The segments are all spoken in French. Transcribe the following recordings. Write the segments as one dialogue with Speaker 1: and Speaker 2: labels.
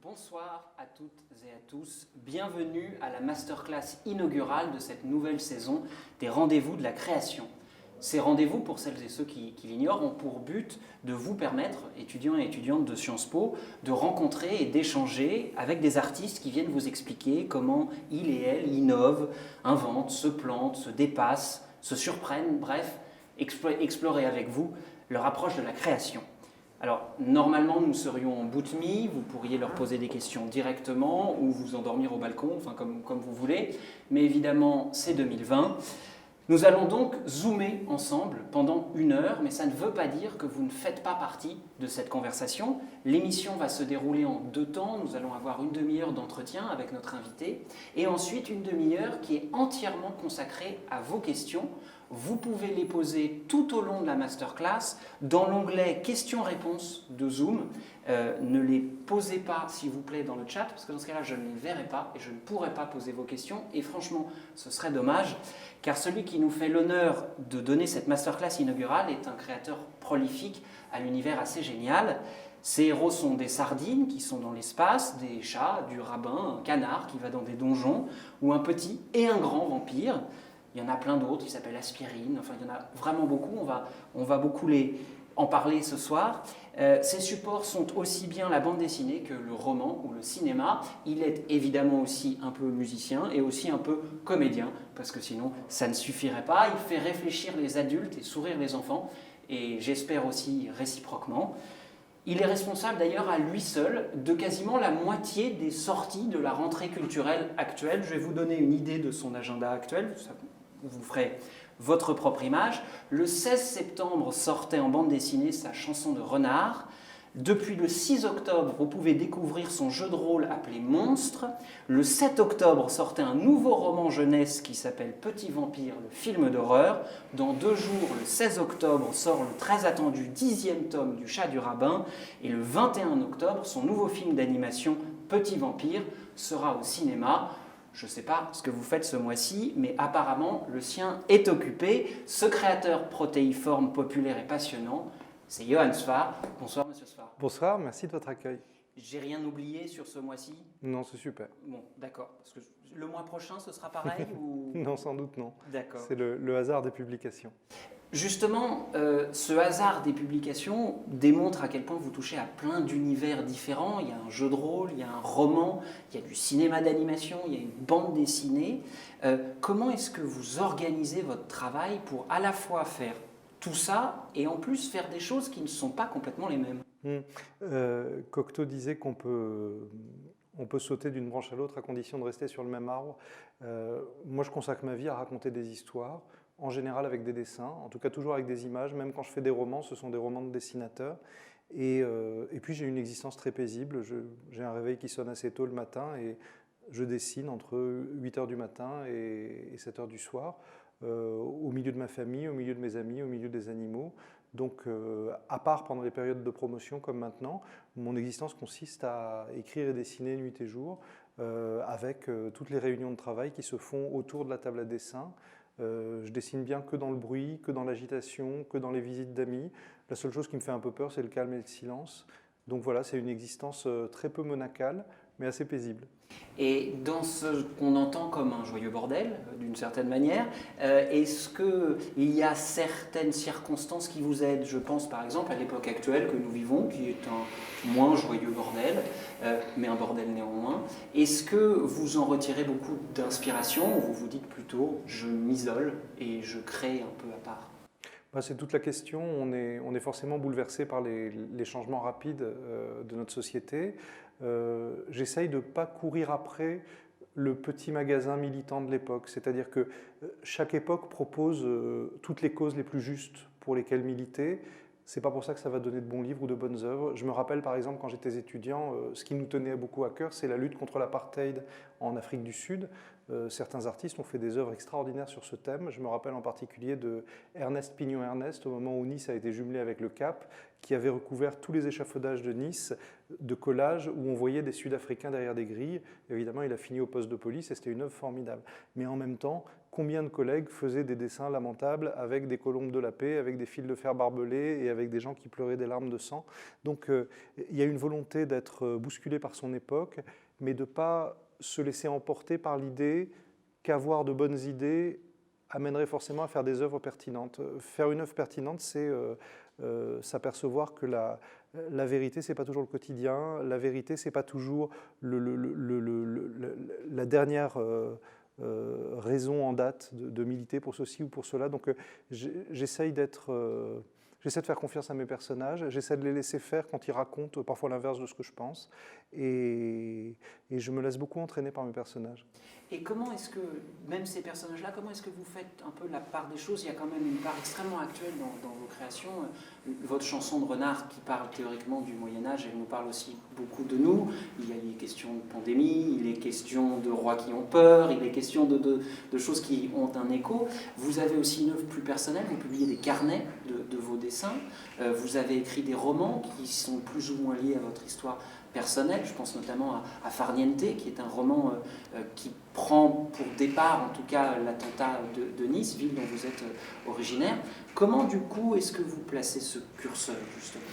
Speaker 1: Bonsoir à toutes et à tous, bienvenue à la masterclass inaugurale de cette nouvelle saison des rendez-vous de la création. Ces rendez-vous, pour celles et ceux qui l'ignorent, ont pour but de vous permettre, étudiants et étudiantes de Sciences Po, de rencontrer et d'échanger avec des artistes qui viennent vous expliquer comment ils et elles innovent, inventent, se plantent, se dépassent, se surprennent, bref, explorer avec vous leur approche de la création. Alors, normalement, nous serions en boot me, vous pourriez leur poser des questions directement ou vous endormir au balcon, enfin comme vous voulez, mais évidemment, c'est 2020. Nous allons donc zoomer ensemble pendant 1 heure, mais ça ne veut pas dire que vous ne faites pas partie de cette conversation. L'émission va se dérouler en 2 temps. Nous allons avoir une demi-heure d'entretien avec notre invité et ensuite une demi-heure qui est entièrement consacrée à vos questions. Vous pouvez les poser tout au long de la masterclass dans l'onglet questions-réponses de Zoom. Ne les posez pas, s'il vous plaît, dans le chat, parce que dans ce cas-là, je ne les verrai pas et je ne pourrai pas poser vos questions. Et franchement, ce serait dommage, car celui qui nous fait l'honneur de donner cette masterclass inaugurale est un créateur prolifique à l'univers assez génial. Ses héros sont des sardines qui sont dans l'espace, des chats, du rabbin, un canard qui va dans des donjons, ou un petit et un grand vampire. Il y en a plein d'autres qui s'appellent Aspirine, enfin il y en a vraiment beaucoup, on va beaucoup en parler ce soir. Ces supports sont aussi bien la bande dessinée que le roman ou le cinéma. Il est évidemment aussi un peu musicien et aussi un peu comédien, parce que sinon ça ne suffirait pas. Il fait réfléchir les adultes et sourire les enfants, et j'espère aussi réciproquement. Il est responsable d'ailleurs à lui seul de quasiment la moitié des sorties de la rentrée culturelle actuelle. Je vais vous donner une idée de son agenda actuel, vous ferez votre propre image. Le 16 septembre sortait en bande dessinée sa chanson de renard. Depuis le 6 octobre, vous pouvez découvrir son jeu de rôle appelé Monstre. Le 7 octobre sortait un nouveau roman jeunesse qui s'appelle Petit Vampire, le film d'horreur. Dans 2 jours, le 16 octobre, sort le très attendu 10e tome du Chat du Rabbin. Et le 21 octobre, son nouveau film d'animation Petit Vampire sera au cinéma. Je ne sais pas ce que vous faites ce mois-ci, mais apparemment le sien est occupé. Ce créateur protéiforme, populaire et passionnant, c'est Johann Sfar. Bonsoir Monsieur Sfar.
Speaker 2: Bonsoir, merci de votre accueil.
Speaker 1: J'ai rien oublié sur ce mois-ci?
Speaker 2: Non, c'est super.
Speaker 1: Bon, d'accord. Parce que le mois prochain, ce sera pareil ou...
Speaker 2: Non, sans doute non.
Speaker 1: D'accord.
Speaker 2: C'est le hasard des publications.
Speaker 1: Justement, ce hasard des publications démontre à quel point vous touchez à plein d'univers différents. Il y a un jeu de rôle, il y a un roman, il y a du cinéma d'animation, il y a une bande dessinée. Comment est-ce que vous organisez votre travail pour à la fois faire tout ça et en plus faire des choses qui ne sont pas complètement les mêmes?
Speaker 2: Cocteau disait qu'on peut sauter d'une branche à l'autre à condition de rester sur le même arbre. Moi, je consacre ma vie à raconter des histoires, en général avec des dessins, en tout cas toujours avec des images. Même quand je fais des romans, ce sont des romans de dessinateurs. Et puis j'ai une existence très paisible. J'ai un réveil qui sonne assez tôt le matin et je dessine entre 8h du matin et 7h du soir, au milieu de ma famille, au milieu de mes amis, au milieu des animaux. Donc, à part pendant les périodes de promotion comme maintenant, mon existence consiste à écrire et dessiner nuit et jour, avec toutes les réunions de travail qui se font autour de la table à dessin. Je dessine bien que dans le bruit, que dans l'agitation, que dans les visites d'amis. La seule chose qui me fait un peu peur, c'est le calme et le silence. Donc voilà, c'est une existence très peu monacale, mais assez paisible.
Speaker 1: Et dans ce qu'on entend comme un joyeux bordel, d'une certaine manière, est-ce qu'il y a certaines circonstances qui vous aident? Je pense par exemple à l'époque actuelle que nous vivons, qui est un moins joyeux bordel, mais un bordel néanmoins. Est-ce que vous en retirez beaucoup d'inspiration ou vous vous dites plutôt je m'isole et je crée un peu à part?
Speaker 2: C'est toute la question. On est forcément bouleversé par les changements rapides de notre société. J'essaye de ne pas courir après le petit magasin militant de l'époque. C'est-à-dire que chaque époque propose toutes les causes les plus justes pour lesquelles militer. Ce n'est pas pour ça que ça va donner de bons livres ou de bonnes œuvres. Je me rappelle par exemple quand j'étais étudiant, ce qui nous tenait beaucoup à cœur, c'est la lutte contre l'apartheid en Afrique du Sud. certains artistes ont fait des œuvres extraordinaires sur ce thème. Je me rappelle en particulier de Ernest Pignon-Ernest, au moment où Nice a été jumelé avec le Cap, qui avait recouvert tous les échafaudages de Nice de collages où on voyait des Sud-Africains derrière des grilles. Évidemment, il a fini au poste de police et c'était une œuvre formidable. Mais en même temps, combien de collègues faisaient des dessins lamentables avec des colombes de la paix, avec des fils de fer barbelés et avec des gens qui pleuraient des larmes de sang. Donc il y a une volonté d'être bousculé par son époque, mais de ne pas se laisser emporter par l'idée qu'avoir de bonnes idées amènerait forcément à faire des œuvres pertinentes. Faire une œuvre pertinente, c'est s'apercevoir que la vérité, ce n'est pas toujours le quotidien. La vérité, ce n'est pas toujours la dernière raison en date de militer pour ceci ou pour cela. Donc j'essaie de faire confiance à mes personnages, j'essaie de les laisser faire quand ils racontent parfois l'inverse de ce que je pense, et je me laisse beaucoup entraîner par mes personnages.
Speaker 1: Et comment est-ce que, même ces personnages-là, comment est-ce que vous faites un peu la part des choses? Il y a quand même une part extrêmement actuelle dans vos créations. Votre chanson de Renard qui parle théoriquement du Moyen-Âge, elle nous parle aussi beaucoup de nous. Il y a questions de pandémie, il est question de rois qui ont peur, il est question de choses qui ont un écho. Vous avez aussi une œuvre plus personnelle, vous publiez des carnets de vos dessins. Vous avez écrit des romans qui sont plus ou moins liés à votre histoire personnelle. Je pense notamment à Farniente, qui est un roman qui prend pour départ, en tout cas, l'attentat de Nice, ville dont vous êtes originaire. Comment, du coup, est-ce que vous placez ce curseur, justement ?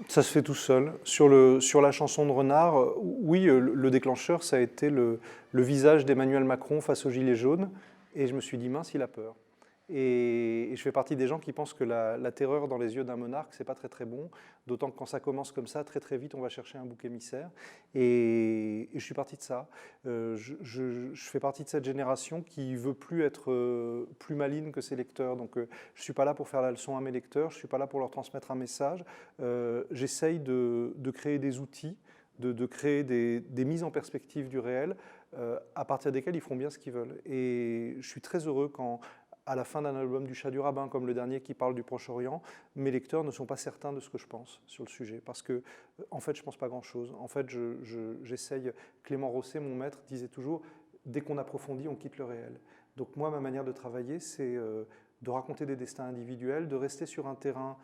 Speaker 2: Ça se fait tout seul. Sur la chanson de Renard, oui, le déclencheur, ça a été le visage d'Emmanuel Macron face aux Gilets jaunes. Et je me suis dit, mince, il a peur. Et je fais partie des gens qui pensent que la terreur dans les yeux d'un monarque, c'est pas très très bon, d'autant que quand ça commence comme ça, très très vite, on va chercher un bouc émissaire. Et je suis parti de ça. Je fais partie de cette génération qui veut plus être plus maligne que ses lecteurs. Donc je suis pas là pour faire la leçon à mes lecteurs, je suis pas là pour leur transmettre un message. J'essaye de créer des outils, de créer des mises en perspective du réel, à partir desquelles ils font bien ce qu'ils veulent. Et je suis très heureux quand, à la fin d'un album du Chat du Rabbin, comme le dernier qui parle du Proche-Orient, mes lecteurs ne sont pas certains de ce que je pense sur le sujet. Parce que, en fait, je ne pense pas grand-chose. En fait, j'essaye. Clément Rosset, mon maître, disait toujours « dès qu'on approfondit, on quitte le réel ». Donc moi, ma manière de travailler, c'est de raconter des destins individuels, de rester sur un terrain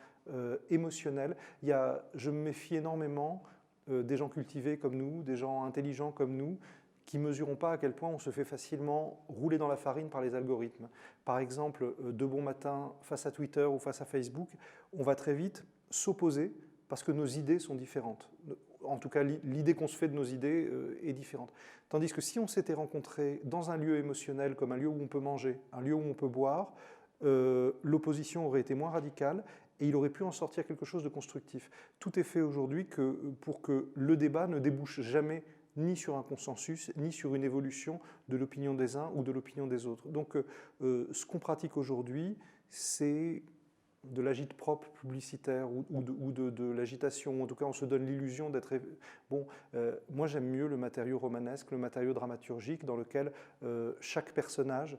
Speaker 2: émotionnel. Je me méfie énormément des gens cultivés comme nous, des gens intelligents comme nous, qui ne mesurons pas à quel point on se fait facilement rouler dans la farine par les algorithmes. Par exemple, de bon matin, face à Twitter ou face à Facebook, on va très vite s'opposer parce que nos idées sont différentes. En tout cas, l'idée qu'on se fait de nos idées est différente. Tandis que si on s'était rencontrés dans un lieu émotionnel, comme un lieu où on peut manger, un lieu où on peut boire, l'opposition aurait été moins radicale et il aurait pu en sortir quelque chose de constructif. Tout est fait aujourd'hui pour que le débat ne débouche jamais ni sur un consensus, ni sur une évolution de l'opinion des uns ou de l'opinion des autres. Donc ce qu'on pratique aujourd'hui, c'est de l'agite-propre publicitaire ou de l'agitation. En tout cas, on se donne l'illusion d'être... Bon, moi j'aime mieux le matériau romanesque, le matériau dramaturgique dans lequel chaque personnage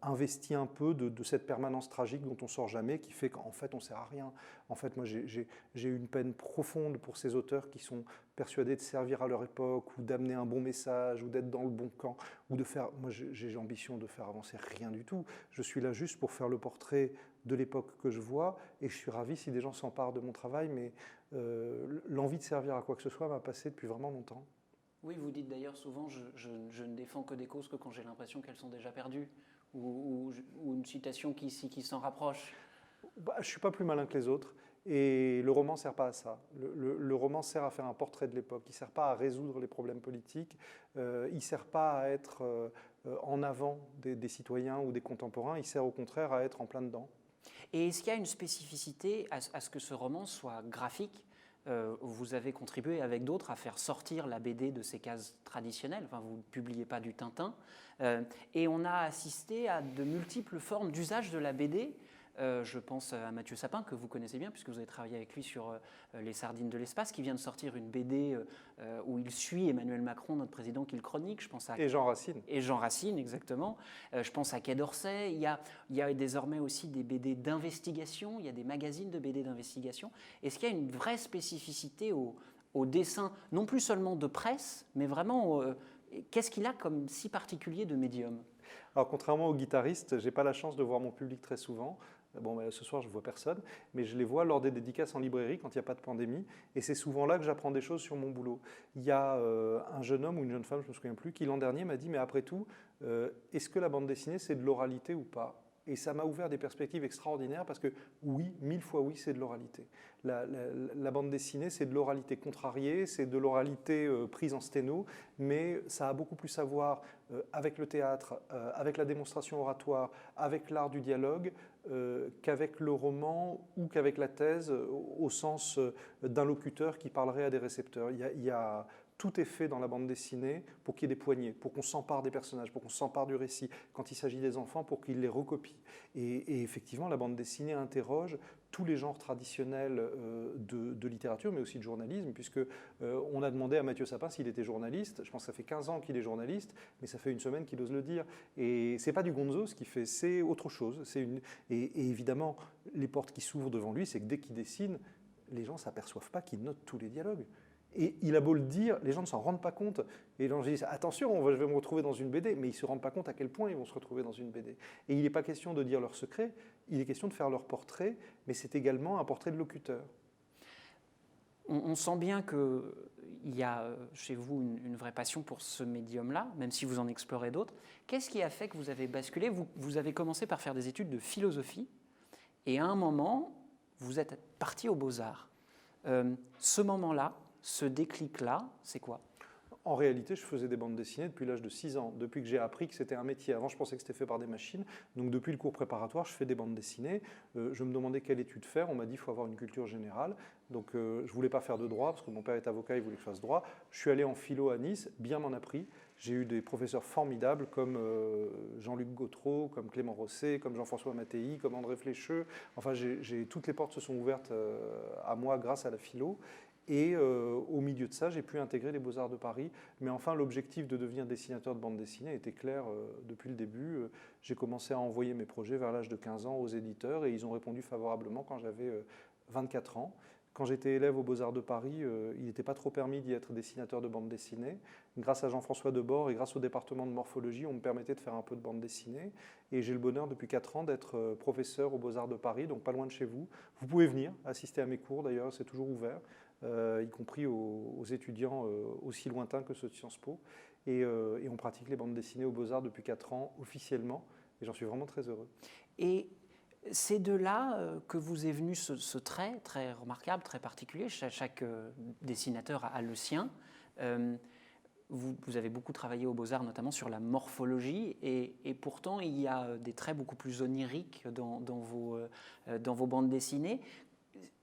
Speaker 2: investit un peu de cette permanence tragique dont on sort jamais, qui fait qu'en fait on ne sert à rien. En fait, moi j'ai une peine profonde pour ces auteurs qui sont persuadés de servir à leur époque ou d'amener un bon message ou d'être dans le bon camp ou de faire... Moi j'ai l'ambition de faire avancer rien du tout. Je suis là juste pour faire le portrait de l'époque que je vois et je suis ravi si des gens s'emparent de mon travail, mais l'envie de servir à quoi que ce soit m'a passé depuis vraiment longtemps.
Speaker 1: Oui, vous dites d'ailleurs souvent je ne défends que des causes que quand j'ai l'impression qu'elles sont déjà perdues, ou une citation qui s'en rapproche.
Speaker 2: Je ne suis pas plus malin que les autres, et le roman ne sert pas à ça. Le roman sert à faire un portrait de l'époque, il ne sert pas à résoudre les problèmes politiques, il ne sert pas à être en avant des citoyens ou des contemporains, il sert au contraire à être en plein dedans.
Speaker 1: Et est-ce qu'il y a une spécificité à ce que ce roman soit graphique ? Vous avez contribué avec d'autres à faire sortir la BD de ses cases traditionnelles, enfin, vous ne publiez pas du Tintin, et on a assisté à de multiples formes d'usage de la BD. Je pense à Mathieu Sapin, que vous connaissez bien, puisque vous avez travaillé avec lui sur Les Sardines de l'espace, qui vient de sortir une BD où il suit Emmanuel Macron, notre président, qu'il chronique.
Speaker 2: Et Jean Racine.
Speaker 1: Et Jean Racine, exactement. Je pense à Quai d'Orsay. Il y a désormais aussi des BD d'investigation, il y a des magazines de BD d'investigation. Est-ce qu'il y a une vraie spécificité au dessin, non plus seulement de presse, mais vraiment Qu'est-ce qu'il a comme si particulier de médium?
Speaker 2: Alors, contrairement aux guitaristes, je n'ai pas la chance de voir mon public très souvent. Bon, ben, ce soir, je ne vois personne, mais je les vois lors des dédicaces en librairie quand il n'y a pas de pandémie. Et c'est souvent là que j'apprends des choses sur mon boulot. Il y a un jeune homme ou une jeune femme, je ne me souviens plus, qui l'an dernier m'a dit, mais après tout, est-ce que la bande dessinée, c'est de l'oralité ou pas? Et ça m'a ouvert des perspectives extraordinaires parce que oui, 1000 fois oui, c'est de l'oralité. La bande dessinée, c'est de l'oralité contrariée, c'est de l'oralité prise en sténo, mais ça a beaucoup plus à voir avec le théâtre, avec la démonstration oratoire, avec l'art du dialogue, qu'avec le roman ou qu'avec la thèse, au sens d'un locuteur qui parlerait à des récepteurs. Tout est fait dans la bande dessinée pour qu'il y ait des poignées, pour qu'on s'empare des personnages, pour qu'on s'empare du récit. Quand il s'agit des enfants, pour qu'ils les recopient. Et effectivement, la bande dessinée interroge tous les genres traditionnels de littérature, mais aussi de journalisme, puisque on a demandé à Mathieu Sapin s'il était journaliste. Je pense que ça fait 15 ans qu'il est journaliste, mais ça fait une semaine qu'il ose le dire. Et c'est pas du gonzo ce qu'il fait, c'est autre chose. Et évidemment, les portes qui s'ouvrent devant lui, c'est que dès qu'il dessine, les gens ne s'aperçoivent pas qu'il note tous les dialogues. Et il a beau le dire, les gens ne s'en rendent pas compte. Et les gens disent attention, je vais me retrouver dans une BD, mais ils ne se rendent pas compte à quel point ils vont se retrouver dans une BD. Et il n'est pas question de dire leur secret, il est question de faire leur portrait, mais c'est également un portrait de locuteur.
Speaker 1: On sent bien qu'il y a chez vous une vraie passion pour ce médium-là, même si vous en explorez d'autres. Qu'est-ce qui a fait que vous avez basculé? Vous avez commencé par faire des études de philosophie, et à un moment, vous êtes parti aux Beaux-Arts. Ce moment-là, ce déclic-là, c'est quoi?
Speaker 2: En réalité, je faisais des bandes dessinées depuis l'âge de 6 ans, depuis que j'ai appris que c'était un métier. Avant, je pensais que c'était fait par des machines. Donc, depuis le cours préparatoire, je fais des bandes dessinées. Je me demandais quelle étude faire. On m'a dit qu'il faut avoir une culture générale. Donc, je ne voulais pas faire de droit, parce que mon père est avocat, il voulait que je fasse droit. Je suis allé en philo à Nice, bien m'en a pris. J'ai eu des professeurs formidables comme Jean-Luc Gautreau, comme Clément Rosset, comme Jean-François Mattei, comme André Flécheux. Enfin, toutes les portes se sont ouvertes à moi grâce à la philo. Et au milieu de ça, j'ai pu intégrer les Beaux-Arts de Paris. Mais enfin, l'objectif de devenir dessinateur de bande dessinée était clair depuis le début. J'ai commencé à envoyer mes projets vers l'âge de 15 ans aux éditeurs et ils ont répondu favorablement quand j'avais 24 ans. Quand j'étais élève aux Beaux-Arts de Paris, il n'était pas trop permis d'y être dessinateur de bande dessinée. Grâce à Jean-François Debord et grâce au département de morphologie, on me permettait de faire un peu de bande dessinée. Et j'ai le bonheur depuis 4 ans d'être professeur aux Beaux-Arts de Paris, donc pas loin de chez vous. Vous pouvez venir assister à mes cours d'ailleurs, c'est toujours ouvert. Y compris aux étudiants aussi lointains que ceux de Sciences Po. Et on pratique les bandes dessinées aux Beaux-Arts depuis 4 ans officiellement, et j'en suis vraiment très heureux.
Speaker 1: Et c'est de là que vous est venu ce trait très remarquable, très particulier. Chaque dessinateur a le sien. Vous avez beaucoup travaillé aux Beaux-Arts, notamment sur la morphologie, et pourtant il y a des traits beaucoup plus oniriques dans vos bandes dessinées.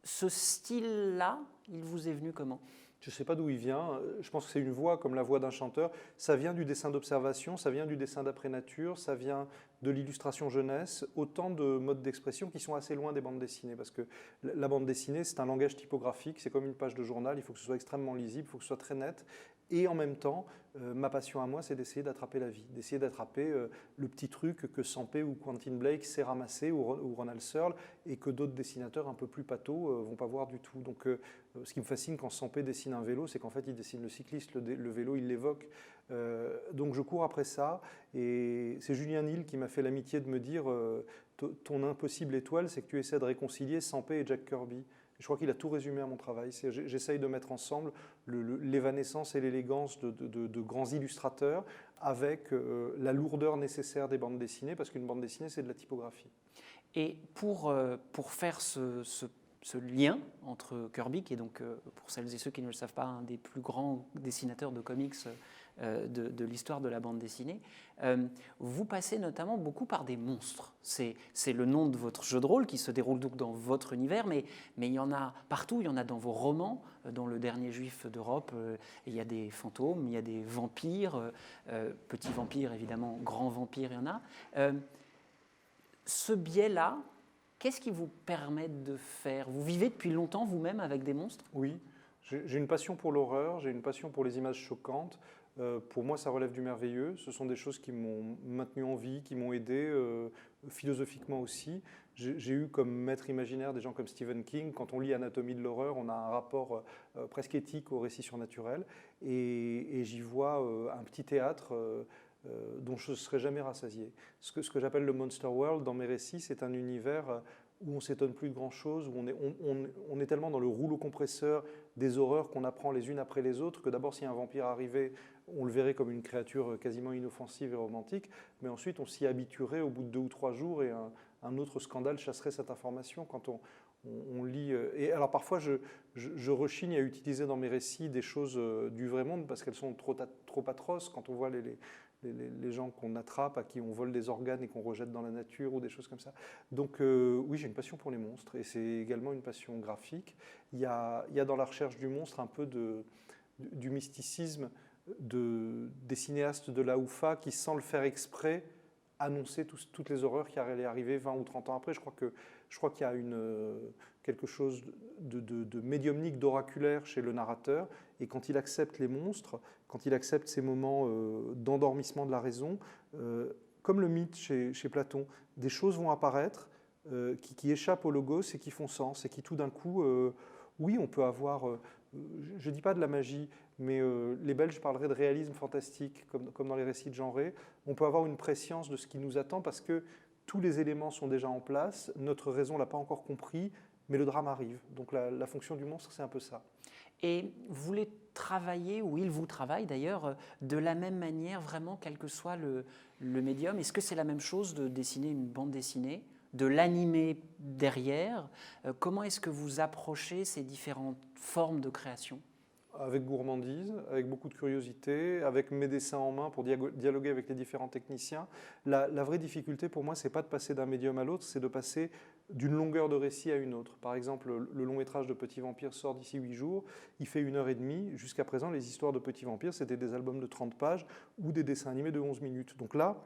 Speaker 1: Ce style-là, il vous est venu comment?
Speaker 2: Je ne sais pas d'où il vient. Je pense que c'est une voix comme la voix d'un chanteur. Ça vient du dessin d'observation, ça vient du dessin d'après-nature, ça vient de l'illustration jeunesse. Autant de modes d'expression qui sont assez loin des bandes dessinées. Parce que la bande dessinée, c'est un langage typographique, c'est comme une page de journal. Il faut que ce soit extrêmement lisible, il faut que ce soit très net. Et en même temps, ma passion à moi, c'est d'essayer d'attraper la vie, d'essayer d'attraper le petit truc que Sampé ou Quentin Blake sait ramasser, ou Ronald Searle, et que d'autres dessinateurs un peu plus pâteaux vont pas voir du tout. Donc, ce qui me fascine quand Sampé dessine un vélo, c'est qu'en fait, il dessine le cycliste, le vélo, il l'évoque. Donc, je cours après ça. Et c'est Julien Nil qui m'a fait l'amitié de me dire ton impossible étoile, c'est que tu essaies de réconcilier Sampé et Jack Kirby. Je crois qu'il a tout résumé à mon travail. J'essaye de mettre ensemble l'évanescence et l'élégance de grands illustrateurs avec la lourdeur nécessaire des bandes dessinées, parce qu'une bande dessinée, c'est de la typographie. Et
Speaker 1: pour faire ce lien entre Kirby, qui est donc, pour celles et ceux qui ne le savent pas, un des plus grands dessinateurs de comics de l'histoire de la bande dessinée, vous passez notamment beaucoup par des monstres. C'est le nom de votre jeu de rôle qui se déroule donc dans votre univers, mais il y en a partout, il y en a dans vos romans, dans Le Dernier Juif d'Europe, il y a des fantômes, il y a des vampires, petits vampires évidemment, grands vampires, il y en a. Ce biais-là, qu'est-ce qui vous permet de faire? Vous vivez depuis longtemps vous-même avec des monstres?
Speaker 2: Oui, j'ai une passion pour l'horreur, j'ai une passion pour les images choquantes. Pour moi, ça relève du merveilleux. Ce sont des choses qui m'ont maintenu en vie, qui m'ont aidé philosophiquement aussi. J'ai eu comme maître imaginaire des gens comme Stephen King. Quand on lit Anatomie de l'horreur, on a un rapport presque éthique au récit surnaturel. Et j'y vois un petit théâtre dont je ne serai jamais rassasié. Ce que j'appelle le Monster World dans mes récits, c'est un univers où on ne s'étonne plus de grand-chose, où on est tellement dans le rouleau compresseur des horreurs qu'on apprend les unes après les autres, que d'abord si un vampire arrivait, on le verrait comme une créature quasiment inoffensive et romantique, mais ensuite on s'y habituerait au bout de 2 ou 3 jours et un autre scandale chasserait cette information quand on lit. Et alors parfois je rechigne à utiliser dans mes récits des choses du vrai monde parce qu'elles sont trop atroces quand on voit les gens qu'on attrape, à qui on vole des organes et qu'on rejette dans la nature ou des choses comme ça. Donc oui, j'ai une passion pour les monstres et c'est également une passion graphique. Il y a dans la recherche du monstre un peu du mysticisme des cinéastes de la Oufa qui, sans le faire exprès, annonçaient toutes les horreurs qui allaient arriver 20 ou 30 ans après. Je crois qu'il y a quelque chose de médiumnique, d'oraculaire chez le narrateur, et quand il accepte les monstres, quand il accepte ces moments d'endormissement de la raison, comme le mythe chez Platon, des choses vont apparaître qui échappent au logos et qui font sens, et qui tout d'un coup, oui, on peut avoir, je ne dis pas de la magie, mais les Belges parleraient de réalisme fantastique, comme dans les récits de genré. On peut avoir une prescience de ce qui nous attend parce que tous les éléments sont déjà en place, notre raison ne l'a pas encore compris, mais le drame arrive. Donc la fonction du monstre, c'est un peu ça.
Speaker 1: Et vous voulez travailler, ou il vous travaille d'ailleurs, de la même manière, vraiment, quel que soit le médium. Est-ce que c'est la même chose de dessiner une bande dessinée, de l'animer derrière? Comment est-ce que vous approchez ces différentes formes de création?
Speaker 2: Avec gourmandise, avec beaucoup de curiosité, avec mes dessins en main pour dialoguer avec les différents techniciens. La vraie difficulté pour moi, c'est pas de passer d'un médium à l'autre, c'est de passer d'une longueur de récit à une autre. Par exemple, le long métrage de Petit Vampire sort d'ici 8 jours, il fait 1h30. Jusqu'à présent, les histoires de Petit Vampire, c'était des albums de 30 pages ou des dessins animés de 11 minutes. Donc là,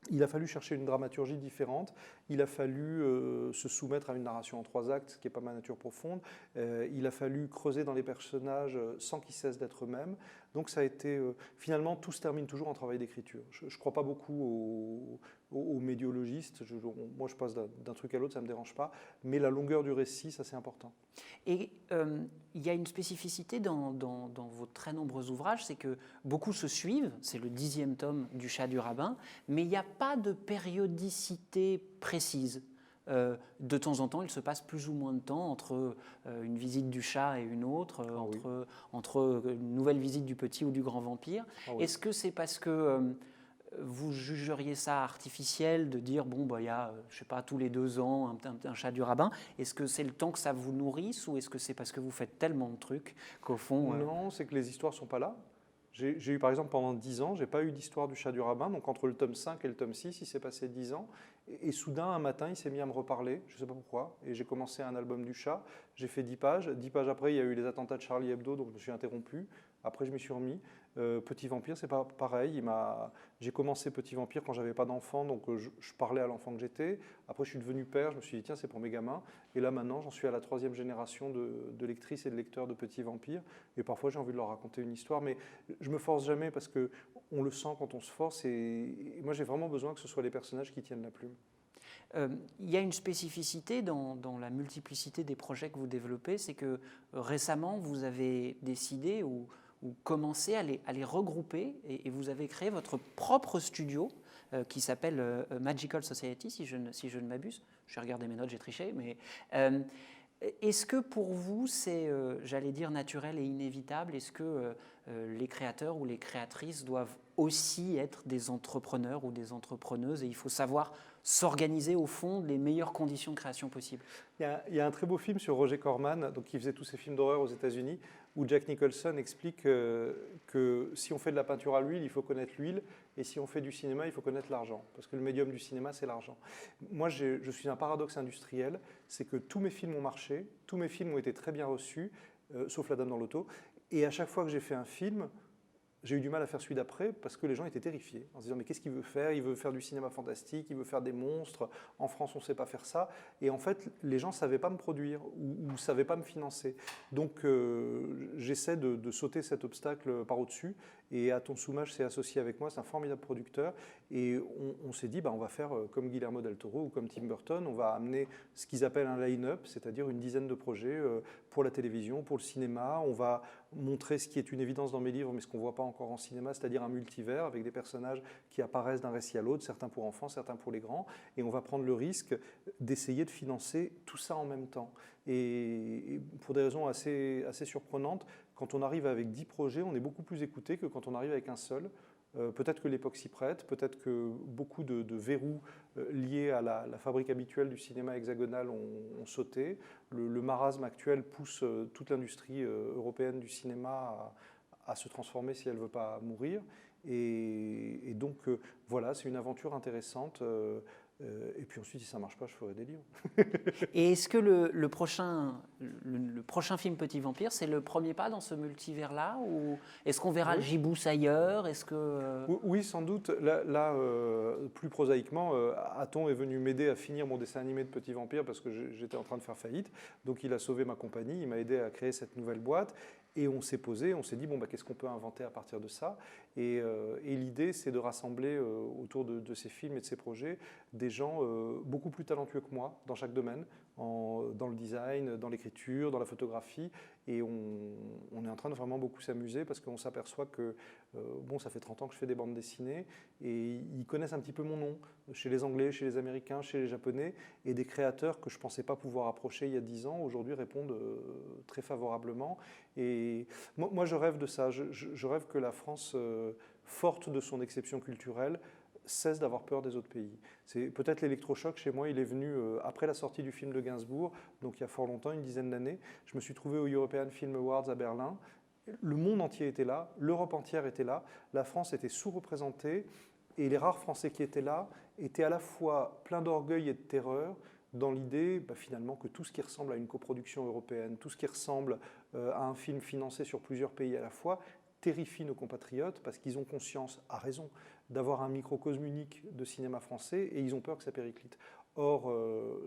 Speaker 2: il a fallu chercher une dramaturgie différente, il a fallu se soumettre à une narration en 3 actes, ce qui n'est pas ma nature profonde, il a fallu creuser dans les personnages sans qu'ils cessent d'être eux-mêmes. Donc ça a été, finalement, tout se termine toujours en travail d'écriture. Je ne crois pas beaucoup aux médiologistes, moi je passe d'un truc à l'autre, ça ne me dérange pas, mais la longueur du récit, ça c'est important.
Speaker 1: Et il y a une spécificité dans vos très nombreux ouvrages, c'est que beaucoup se suivent, c'est le 10e tome du Chat du Rabbin, mais il n'y a pas de périodicité précise. De temps en temps, il se passe plus ou moins de temps entre une visite du chat et une autre, entre une nouvelle visite du petit ou du grand vampire. Oui. Est-ce que c'est parce que vous jugeriez ça artificiel de dire, bon, bah, il y a, je sais pas, tous les 2 ans, un Chat du Rabbin? Est-ce que c'est le temps que ça vous nourrisse ou est-ce que c'est parce que vous faites tellement de trucs qu'au fond...
Speaker 2: Non, c'est que les histoires ne sont pas là. J'ai eu par exemple pendant 10 ans, je n'ai pas eu d'histoire du Chat du Rabbin, donc entre le tome 5 et le tome 6, il s'est passé 10 ans. Et soudain, un matin, il s'est mis à me reparler, je ne sais pas pourquoi, et j'ai commencé un album du chat, j'ai fait 10 pages. 10 pages après, il y a eu les attentats de Charlie Hebdo, donc je me suis interrompu. Après, je m'y suis remis. Petit Vampire, c'est pas pareil. J'ai commencé Petit Vampire quand j'avais pas d'enfant, donc je parlais à l'enfant que j'étais. Après, je suis devenu père, je me suis dit, tiens, c'est pour mes gamins. Et là, maintenant, j'en suis à la 3e génération de lectrices et de lecteurs de Petit Vampire. Et parfois, j'ai envie de leur raconter une histoire, mais je me force jamais parce qu'on le sent quand on se force. Et moi, j'ai vraiment besoin que ce soit les personnages qui tiennent la plume.
Speaker 1: Il y a une spécificité dans la multiplicité des projets que vous développez, c'est que récemment, vous avez décidé ou commencé à les regrouper et vous avez créé votre propre studio qui s'appelle Magical Society, si je ne m'abuse. J'ai regardé mes notes, j'ai triché, mais est-ce que pour vous, c'est, j'allais dire, naturel et inévitable? Est-ce que les créateurs ou les créatrices doivent aussi être des entrepreneurs ou des entrepreneuses et il faut savoir s'organiser au fond les meilleures conditions de création possibles?
Speaker 2: Il y a un très beau film sur Roger Corman, donc qui faisait tous ces films d'horreur aux États-Unis, où Jack Nicholson explique que si on fait de la peinture à l'huile, il faut connaître l'huile, et si on fait du cinéma, il faut connaître l'argent, parce que le médium du cinéma, c'est l'argent. Moi, je suis un paradoxe industriel, c'est que tous mes films ont marché, tous mes films ont été très bien reçus, sauf La Dame dans l'auto, et à chaque fois que j'ai fait un film, j'ai eu du mal à faire celui d'après parce que les gens étaient terrifiés en se disant mais qu'est-ce qu'il veut faire? Il veut faire du cinéma fantastique, il veut faire des monstres, en France on ne sait pas faire ça. Et en fait les gens ne savaient pas me produire ou ne savaient pas me financer. Donc j'essaie de sauter cet obstacle par au-dessus Et Aton Soumage s'est associé avec moi, c'est un formidable producteur. Et on s'est dit, on va faire comme Guillermo del Toro ou comme Tim Burton, on va amener ce qu'ils appellent un line-up, c'est-à-dire une dizaine de projets pour la télévision, pour le cinéma. On va montrer ce qui est une évidence dans mes livres, mais ce qu'on ne voit pas encore en cinéma, c'est-à-dire un multivers avec des personnages qui apparaissent d'un récit à l'autre, certains pour enfants, certains pour les grands. Et on va prendre le risque d'essayer de financer tout ça en même temps. Et pour des raisons assez surprenantes, quand on arrive avec 10 projets, on est beaucoup plus écouté que quand on arrive avec un seul. Peut-être que l'époque s'y prête, peut-être que beaucoup de verrous liés à la fabrique habituelle du cinéma hexagonal ont sauté. Le marasme actuel pousse toute l'industrie européenne du cinéma à se transformer si elle ne veut pas mourir. Et donc voilà, c'est une aventure intéressante. Et puis ensuite, si ça ne marche pas, je ferai des livres.
Speaker 1: Et est-ce que le prochain film Petit Vampire, c'est le premier pas dans ce multivers-là, ou est-ce qu'on verra le Gibousse ailleurs? Est-ce que
Speaker 2: Oui, sans doute. Là plus prosaïquement, Aton est venu m'aider à finir mon dessin animé de Petit Vampire parce que j'étais en train de faire faillite. Donc il a sauvé ma compagnie, il m'a aidé à créer cette nouvelle boîte. Et on s'est posé, on s'est dit, qu'est-ce qu'on peut inventer à partir de ça? Et l'idée, c'est de rassembler autour de ces films et de ces projets des gens beaucoup plus talentueux que moi dans chaque domaine, dans le design, dans l'écriture, dans la photographie. Et on est en train de vraiment beaucoup s'amuser parce qu'on s'aperçoit que, ça fait 30 ans que je fais des bandes dessinées et ils connaissent un petit peu mon nom, chez les Anglais, chez les Américains, chez les Japonais, et des créateurs que je ne pensais pas pouvoir approcher il y a 10 ans, aujourd'hui répondent très favorablement. Et moi, je rêve de ça. Je rêve que la France, forte de son exception culturelle, cesse d'avoir peur des autres pays. C'est peut-être l'électrochoc chez moi, il est venu après la sortie du film de Gainsbourg, donc il y a fort longtemps, une dizaine d'années. Je me suis trouvé aux European Film Awards à Berlin. Le monde entier était là, l'Europe entière était là, la France était sous-représentée, et les rares Français qui étaient là étaient à la fois pleins d'orgueil et de terreur, dans l'idée finalement que tout ce qui ressemble à une coproduction européenne, tout ce qui ressemble à un film financé sur plusieurs pays à la fois, terrifie nos compatriotes parce qu'ils ont conscience, à raison, d'avoir un microcosme unique de cinéma français et ils ont peur que ça périclite. Or,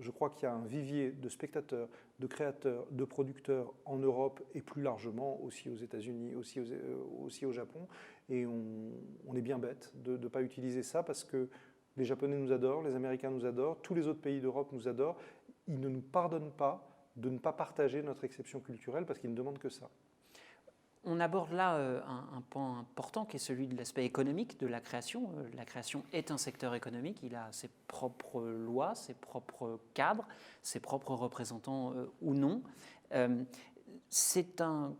Speaker 2: je crois qu'il y a un vivier de spectateurs, de créateurs, de producteurs en Europe et plus largement aussi aux États-Unis, aussi au Japon. Et on est bien bête de ne pas utiliser ça parce que les Japonais nous adorent, les Américains nous adorent, tous les autres pays d'Europe nous adorent. Ils ne nous pardonnent pas de ne pas partager notre exception culturelle parce qu'ils ne demandent que ça.
Speaker 1: On aborde là un point important qui est celui de l'aspect économique de la création. La création est un secteur économique, il a ses propres lois, ses propres cadres, ses propres représentants ou non. C'est un